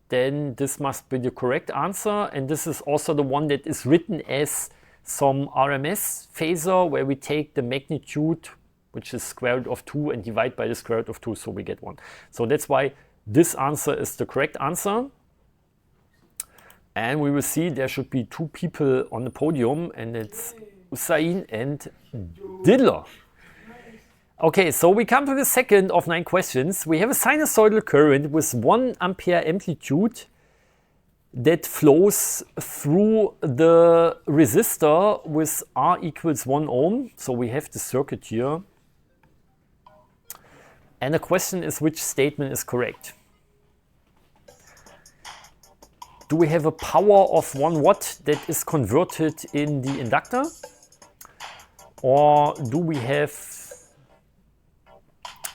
then this must be the correct answer. And this is also the one that is written as some RMS phasor, where we take the magnitude, which is square root of 2, and divide by the square root of 2, so we get 1. So that's why this answer is the correct answer. And we will see there should be 2 people on the podium, and it's Usain and Diddler. Okay, so we come to the second of 9 questions. We have a sinusoidal current with 1 ampere amplitude that flows through the resistor with R equals 1 ohm. So we have the circuit here. And the question is, which statement is correct? Do we have a power of 1 watt that is converted in the inductor? Or do we have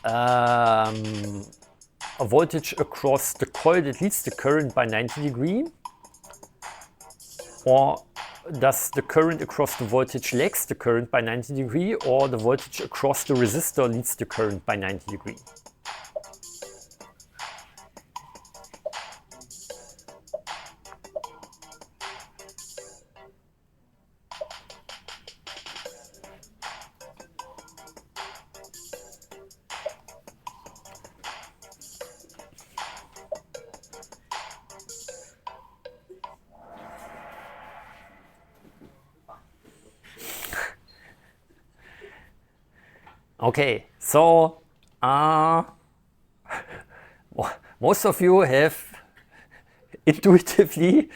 a voltage across the coil that leads the current by 90 degree? Or does the current across the voltage lags the current by 90 degrees, or the voltage across the resistor leads the current by 90 degrees? Okay, so most of you have intuitively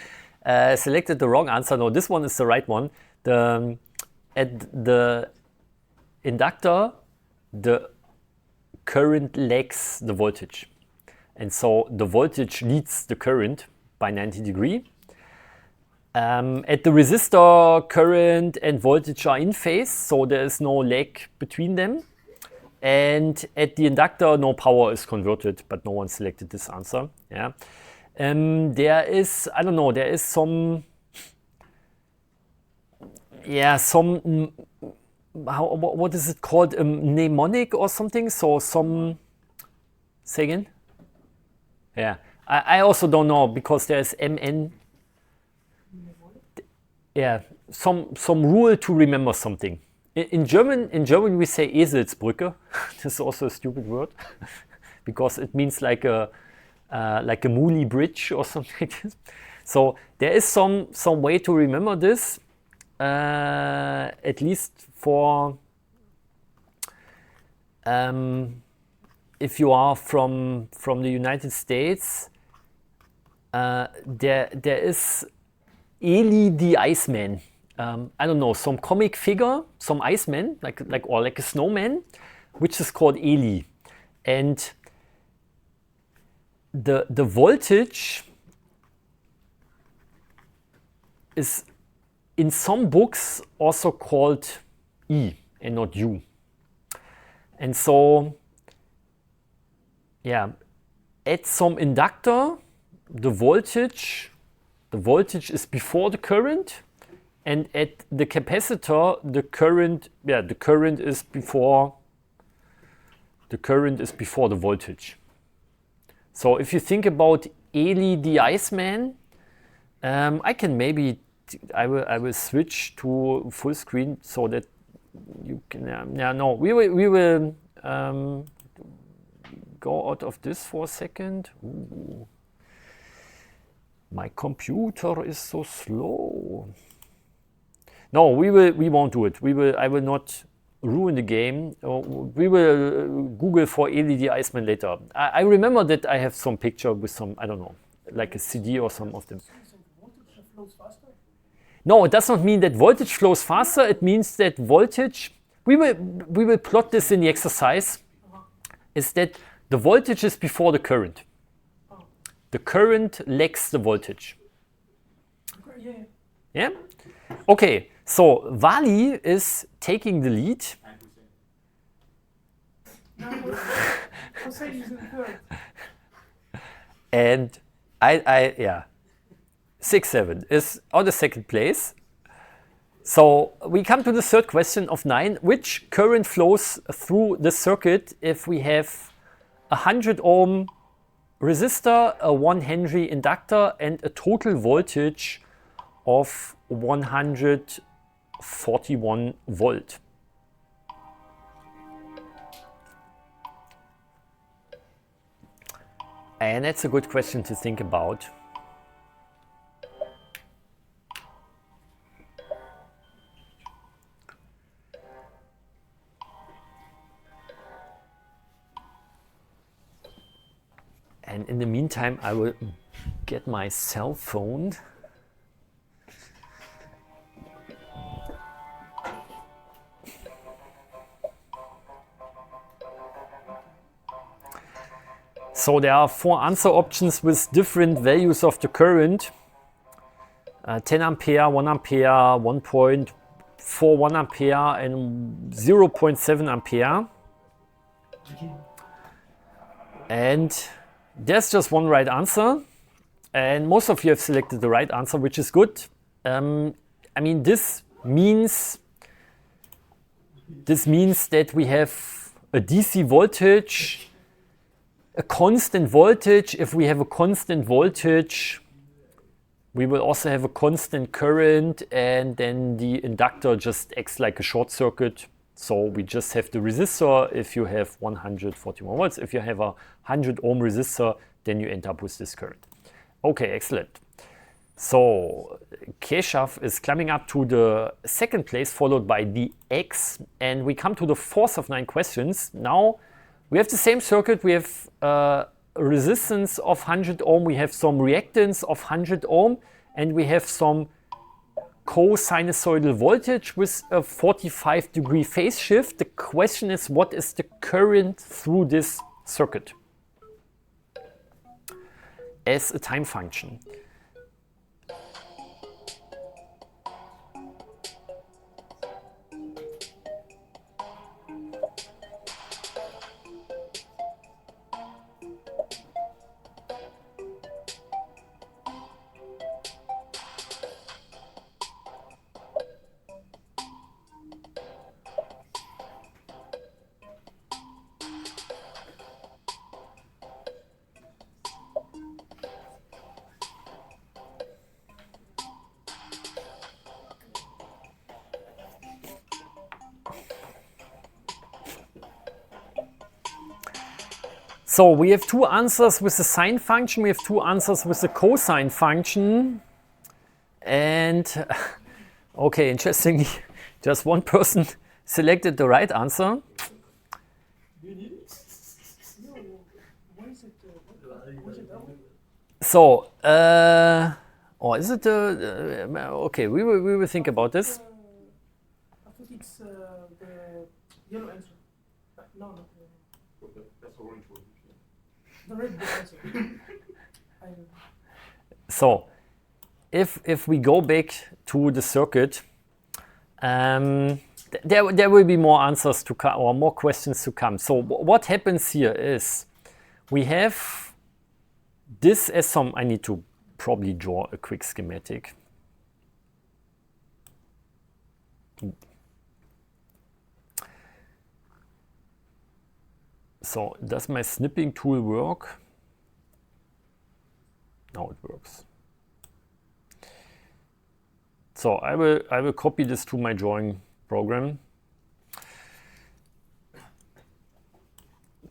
selected the wrong answer. No, this one is the right one. At the inductor, the current lags the voltage. And so the voltage leads the current by 90 degrees. At the resistor, current and voltage are in phase, so there is no lag between them. And at the inductor, no power is converted, but no one selected this answer. Yeah. There is, I don't know, there is some, yeah, some, what is it called, mnemonic or something? So some, say again? Yeah, I also don't know, because there's MN. Yeah, some rule to remember something. In German we say Eselsbrücke. This is also a stupid word because it means like a Muli bridge or something like this. So there is some way to remember this, at least for if you are from the United States. There is Eli the Iceman. I don't know, some comic figure, some Iceman, like a snowman, which is called Eli. And the voltage is in some books also called E and not U. And so, yeah, at some inductor, the voltage is before the current. And at the capacitor, the current is before the voltage. So if you think about Eli the Iceman, I can maybe I will switch to full screen so that you can. No, we will go out of this for a second. Ooh. My computer is so slow. No, we won't do it. I will not ruin the game. We will Google for Eli the Iceman later. I remember that I have some picture with some, I don't know, like a CD or some of them. Voltage flows faster? No, it does not mean that voltage flows faster. It means that voltage, we will plot this in the exercise, is that the voltage is before the current. The current lags the voltage. Okay, Yeah? Okay, so Wally is taking the lead. Hussein is in third. And I 6-7 is on the second place. So we come to the third question of 9. Which current flows through the circuit if we have a 100 ohm resistor, a 1 Henry inductor, and a total voltage of 141 volt? And that's a good question to think about. And in the meantime, I will get my cell phone. So there are 4 answer options with different values of the current. 10 ampere, 1 ampere, 1.41 ampere and 0.7 ampere. And there's just one right answer. And most of you have selected the right answer, which is good. I I mean, this means that we have a DC voltage, a constant voltage. If we have a constant voltage, we will also have a constant current, and then the inductor just acts like a short circuit. So we just have the resistor if you have 141 volts. If you have a 100 ohm resistor, then you end up with this current. Okay, excellent. So Keshav is climbing up to the second place, followed by the X, and we come to the fourth of 9 questions. Now we have the same circuit. We have a resistance of 100 ohm, we have some reactance of 100 ohm, and we have some co-sinusoidal voltage with a 45-degree phase shift. The question is, what is the current through this circuit as a time function? So we have two answers with the sine function, we have two answers with the cosine function. And okay, interestingly, just one person selected the right answer. You need it? No. Why is it double? So, or is it okay, we will think about this. I think it's the yellow answer. No, not the. That's orange one. The red answer. So, if we go back to the circuit, there will be more answers to come or more questions to come. So what happens here is we have this as some. I need to probably draw a quick schematic. So does my snipping tool work? Now it works. So I will copy this to my drawing program.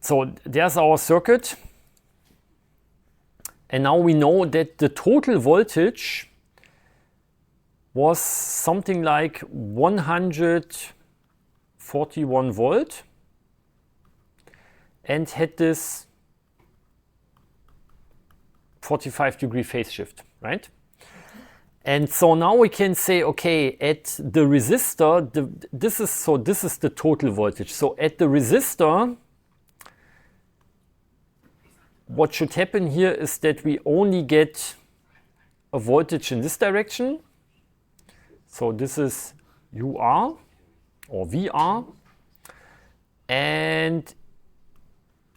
So there's our circuit. And now we know that the total voltage was something like 141 volt and had this 45-degree phase shift, right? And so now we can say, okay, at the resistor, this is the total voltage. So at the resistor, what should happen here is that we only get a voltage in this direction. So this is UR or VR. And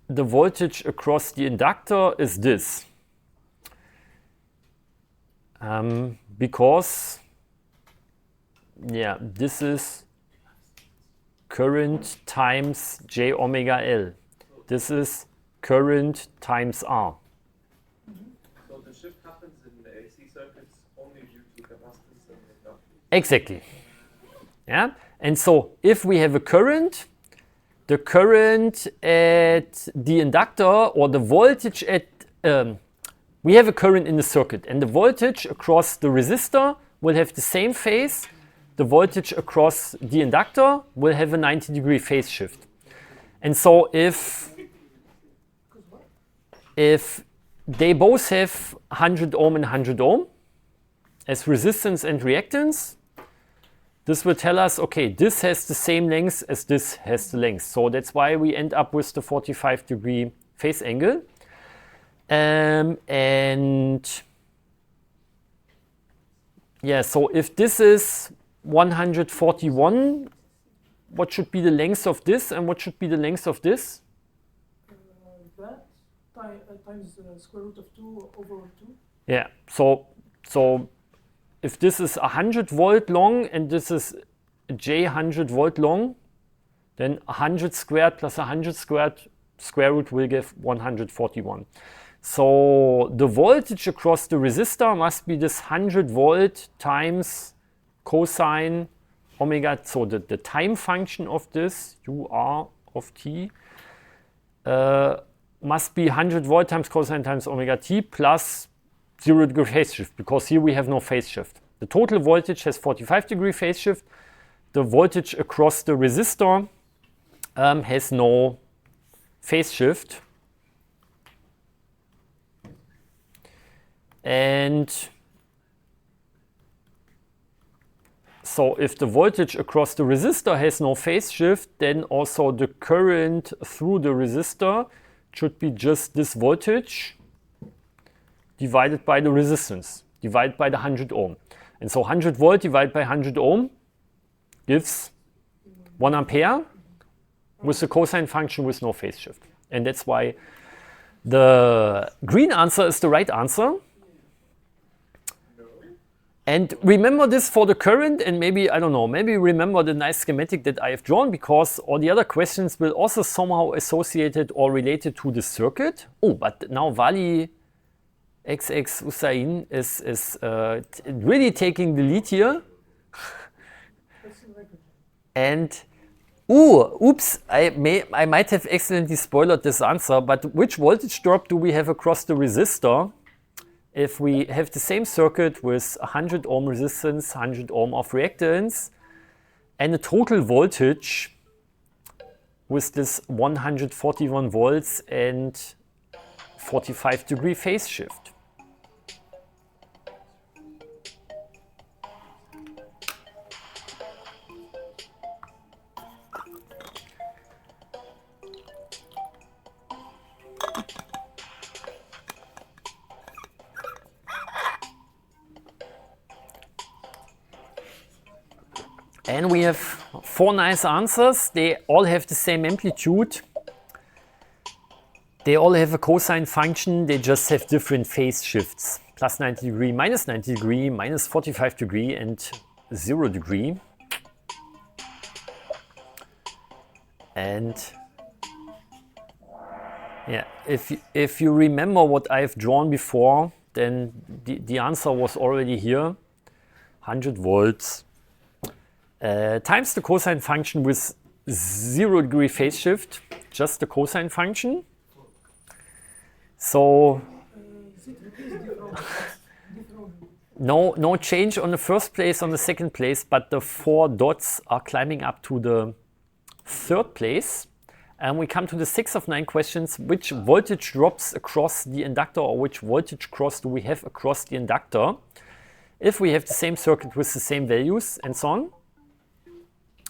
the voltage across the inductor is this. Because, yeah, this is current times J omega L. This is current times R. So the shift happens in the AC circuits only due to capacitance and inductance. Exactly. Yeah. And so if we have a current, the current at the inductor or the voltage at we have a current in the circuit, and the voltage across the resistor will have the same phase. The voltage across the inductor will have a 90-degree phase shift. And so if they both have 100 ohm and 100 ohm as resistance and reactance, this will tell us, okay, this has the same length as this has the length. So that's why we end up with the 45-degree phase angle. And yeah, so if this is 141, what should be the length of this and what should be the length of this? That times the square root of 2 over 2. Yeah, so if this is 100 volt long and this is J 100 volt long, then 100 squared plus 100 squared square root will give 141. So the voltage across the resistor must be this 100 volt times cosine omega. So the time function of this, UR of t, must be 100 volt times cosine times omega t plus 0 degree phase shift, because here we have no phase shift. The total voltage has 45 degree phase shift. The voltage across the resistor has no phase shift. And so if the voltage across the resistor has no phase shift, then also the current through the resistor should be just this voltage divided by the resistance, divided by the 100 ohm. And so 100 volt divided by 100 ohm gives 1 ampere with the cosine function with no phase shift. And that's why the green answer is the right answer. And remember this for the current, and maybe, I don't know, maybe remember the nice schematic that I have drawn, because all the other questions will also somehow associated or related to the circuit. Oh, but now Wally XX Usain is really taking the lead here. And, oops, I might have accidentally spoiled this answer, but which voltage drop do we have across the resistor if we have the same circuit with 100 ohm resistance, 100 ohm of reactance, and a total voltage with this 141 volts and 45 degree phase shift? And we have 4 nice answers. They all have the same amplitude. They all have a cosine function. They just have different phase shifts. Plus 90 degree, minus 90 degree, minus 45 degree, and 0 degree. And yeah, if you remember what I've drawn before, then the answer was already here. 100 volts. Times the cosine function with 0 degree phase shift, just the cosine function. So no change on the first place, on the second place, but the 4 dots are climbing up to the 3rd place. And we come to the 6 of 9 questions. Which voltage drops across the inductor, or which voltage cross do we have across the inductor if we have the same circuit with the same values and so on?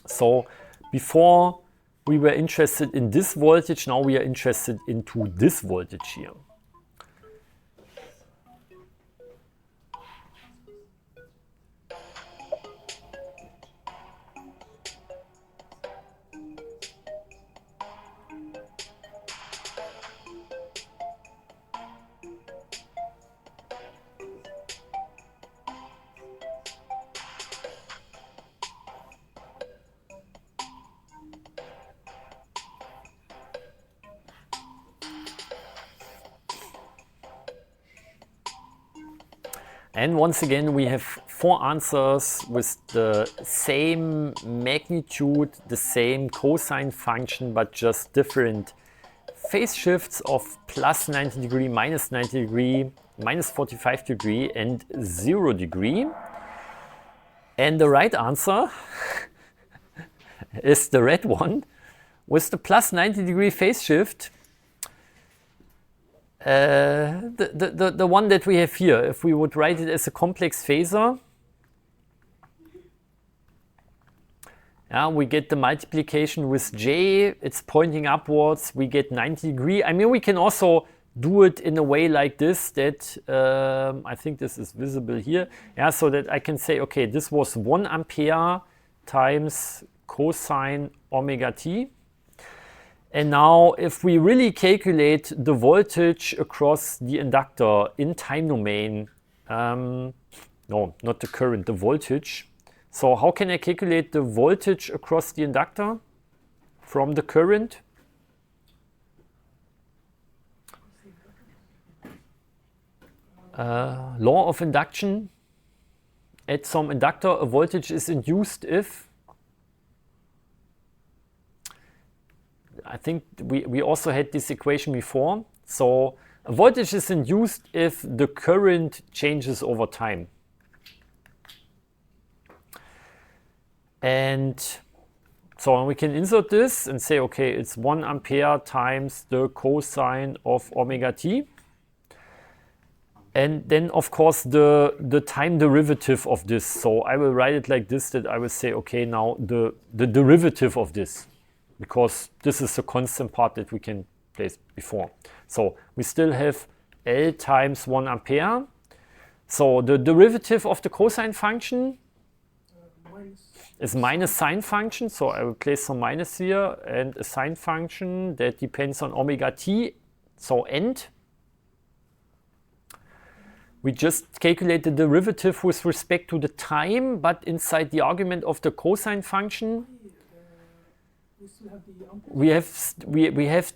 So before we were interested in this voltage, now we are interested into this voltage here. And once again, we have 4 answers with the same magnitude, the same cosine function, but just different phase shifts of plus 90 degree, minus 90 degree, minus 45 degree, and 0 degree. And the right answer is the red one with the plus 90 degree phase shift. The one that we have here, if we would write it as a complex phasor, we get the multiplication with J, it's pointing upwards, we get 90 degree. I mean, we can also do it in a way like this, that I think this is visible here. So that I can say, okay, this was 1 ampere times cosine omega t. And now if we really calculate the voltage across the inductor in time domain, No, not the current, the voltage. So how can I calculate the voltage across the inductor from the current? Law of induction. At some inductor, a voltage is induced if, I think we also had this equation before. So a voltage is induced if the current changes over time. And so we can insert this and say, okay, it's 1 ampere times the cosine of omega t. And then, of course, the time derivative of this. So I will write it like this, that I will say, okay, now the derivative of this, because this is the constant part that we can place before. So we still have L times 1 ampere. So the derivative of the cosine function is minus sine function. So I will place some minus here and a sine function that depends on omega t. So end. We just calculate the derivative with respect to the time, but inside the argument of the cosine function, we have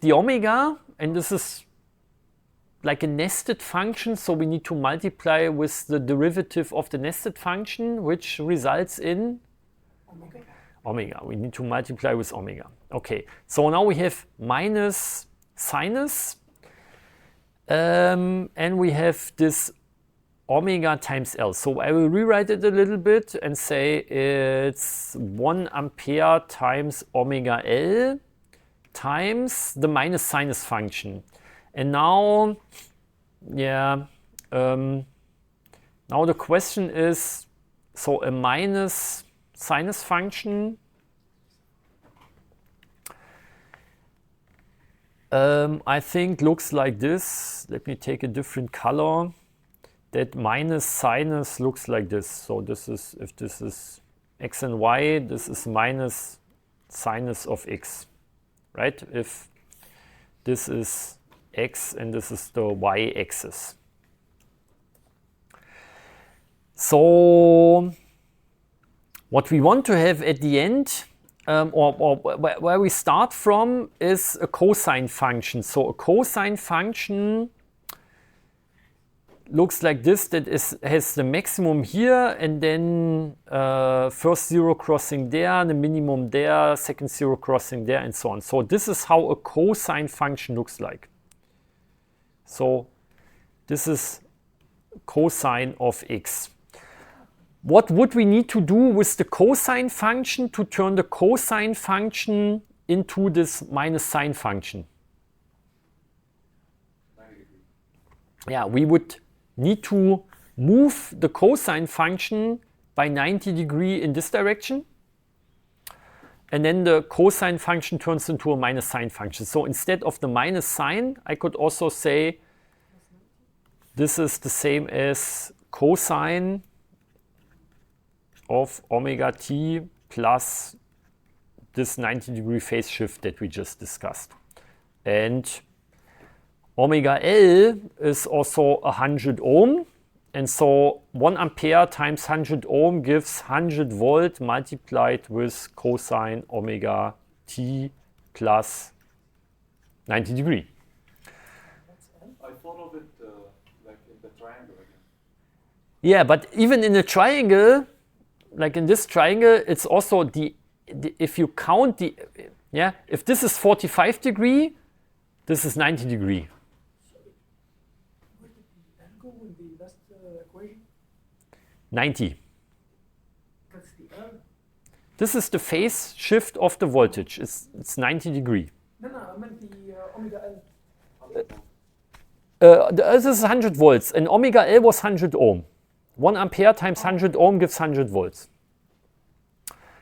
the omega, and this is like a nested function, so we need to multiply with the derivative of the nested function, which results in omega. We need to multiply with omega. Okay, so now we have minus sinus, and we have this omega times L. So I will rewrite it a little bit and say it's 1 ampere times omega L times the minus sinus function. And now, now the question is, so a minus sinus function, I think looks like this. Let me take a different color. That minus sinus looks like this. So this is, if this is x and y, this is minus sinus of x, right? If this is x and this is the y-axis. So what we want to have at the end, or where we start from, is a cosine function. So a cosine function looks like this, that has the maximum here, and then first zero crossing there, the minimum there, second zero crossing there, and so on. So this is how a cosine function looks like. So this is cosine of x. What would we need to do with the cosine function to turn the cosine function into this minus sine function? Yeah, we would need to move the cosine function by 90 degrees in this direction. And then the cosine function turns into a minus sine function. So instead of the minus sine, I could also say this is the same as cosine of omega t plus this 90-degree phase shift that we just discussed. And omega L is also 100 ohm, and so 1 ampere times 100 ohm gives 100 volt multiplied with cosine omega t plus 90 degree. I thought of it like in the triangle again. Yeah, but even in a triangle, like in this triangle, it's also the if you count the, if this is 45 degree, this is 90 degree. In the last equation? 90. That's the L. This is the phase shift of the voltage. It's 90 degree. No, I meant the omega L. This is 100 volts, and omega L was 100 ohm. 1 ampere times 100 ohm gives 100 volts.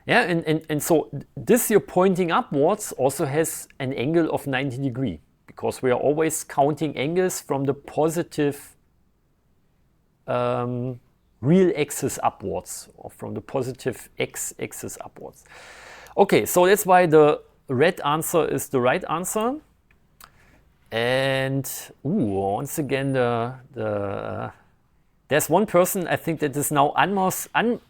Yeah, and so this you're pointing upwards also has an angle of 90 degree, because we are always counting angles from the positive real axis upwards, or from the positive x-axis upwards. Okay, so that's why the red answer is the right answer. And once again, the There's one person I think that is now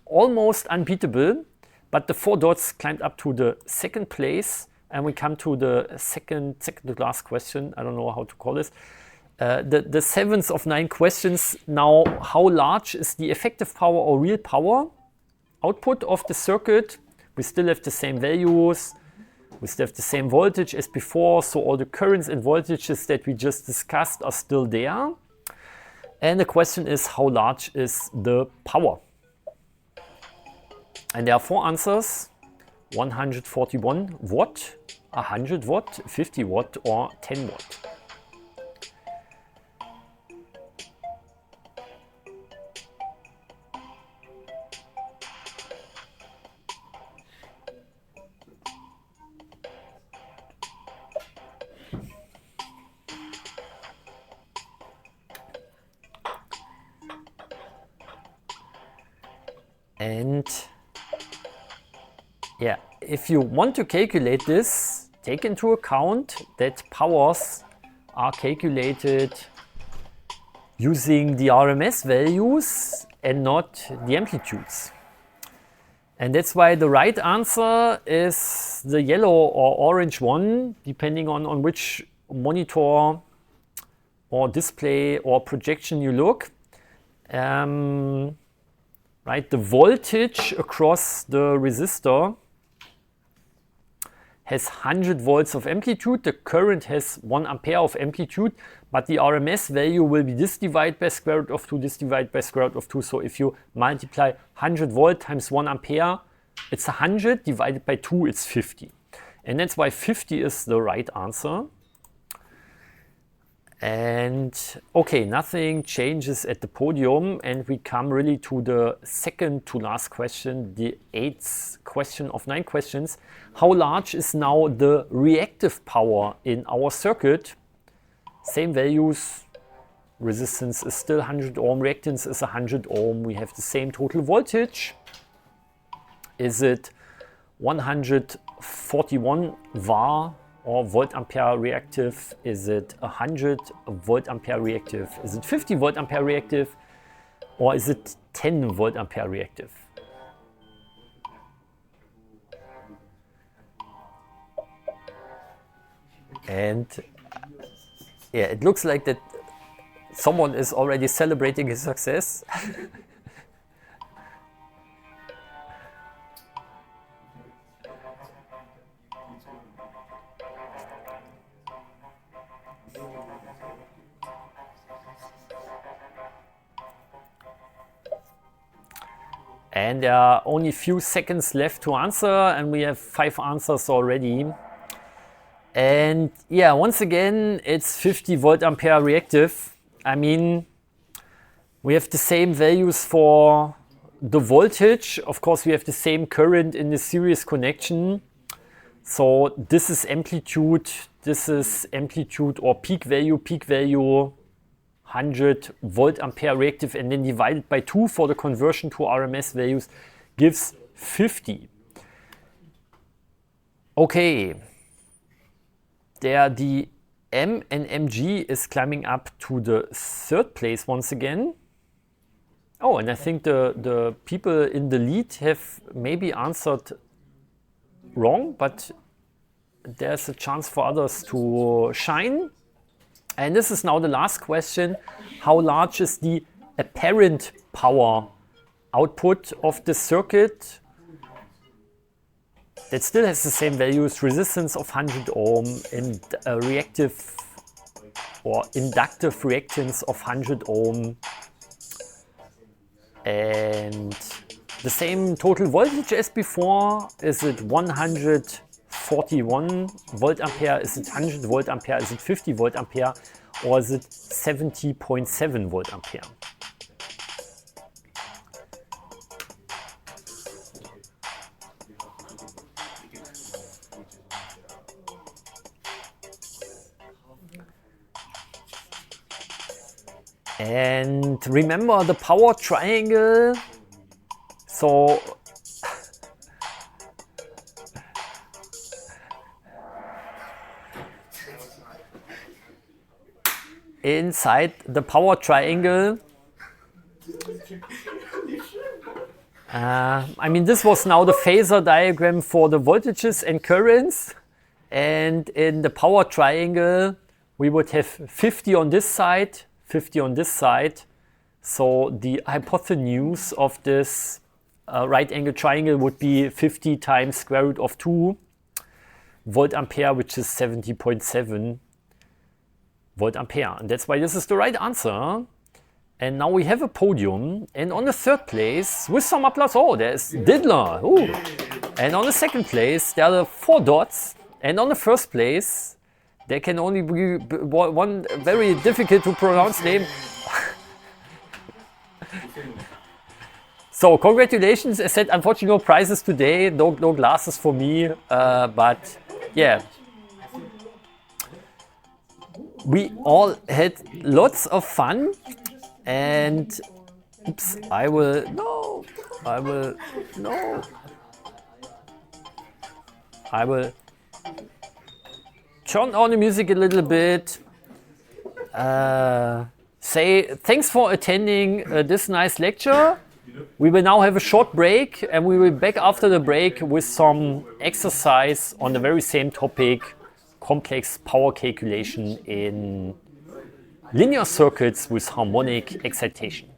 almost unbeatable, but the 4 dots climbed up to the second place, and we come to the second to last question. I don't know how to call this. The 7th of 9 questions. Now, how large is the effective power or real power output of the circuit? We still have the same values. We still have the same voltage as before. So all the currents and voltages that we just discussed are still there. And the question is, how large is the power? And there are 4 answers: 141 watt, 100 watt, 50 watt, or 10 watt. And yeah, if you want to calculate this, take into account that powers are calculated using the RMS values and not the amplitudes. And that's why the right answer is the yellow or orange one, depending on which monitor or display or projection you look. Right, the voltage across the resistor has 100 volts of amplitude. The current has 1 ampere of amplitude, but the RMS value will be this divided by square root of 2, this divided by square root of 2. So if you multiply 100 volt times 1 ampere, it's 100 divided by 2, it's 50. And that's why 50 is the right answer. And okay, nothing changes at the podium, and we come really to the second to last question, the 8th question of 9 questions. How large is now the reactive power in our circuit? Same values. Resistance is still 100 ohm, reactance is 100 ohm. We have the same total voltage. Is it 141 var? Or volt ampere reactive? Is it 100 volt ampere reactive? Is it 50 volt ampere reactive? Or is it 10 volt ampere reactive? And yeah, it looks like that someone is already celebrating his success. And there are only a few seconds left to answer, and we have 5 answers already. And yeah, once again, it's 50 volt ampere reactive. I mean, we have the same values for the voltage. Of course, we have the same current in the series connection. So this is amplitude or peak value, 100 volt ampere reactive, and then divided by 2 for the conversion to RMS values gives 50. Okay, there the M and MG is climbing up to the 3rd place once again. Oh, and I think the people in the lead have maybe answered wrong, but there's a chance for others to shine. And this is now the last question. How large is the apparent power output of the circuit? That still has the same values: resistance of 100 ohm and reactive or inductive reactance of 100 ohm. And the same total voltage as before. Is it 141 volt ampere? Is it 100 volt ampere? Is it 50 volt ampere? Or is it 70.7 volt ampere? And remember the power triangle. So inside the power triangle, I mean, this was now the phasor diagram for the voltages and currents. And in the power triangle, we would have 50 on this side, 50 on this side. So the hypotenuse of this right angle triangle would be 50 times square root of 2 volt ampere, which is 70.7 volt ampere. And that's why this is the right answer. And now we have a podium. And on the third place, with some applause, oh, there's Diddler. Ooh. And on the second place, there are 4 dots. And on the first place, there can only be one very difficult to pronounce name. So congratulations. I said, unfortunately, no prizes today, no glasses for me. But yeah, we all had lots of fun. And oops, I will turn on the music a little bit. Say thanks for attending this nice lecture. We will now have a short break and we will be back after the break with some exercise on the very same topic, complex power calculation in linear circuits with harmonic excitation.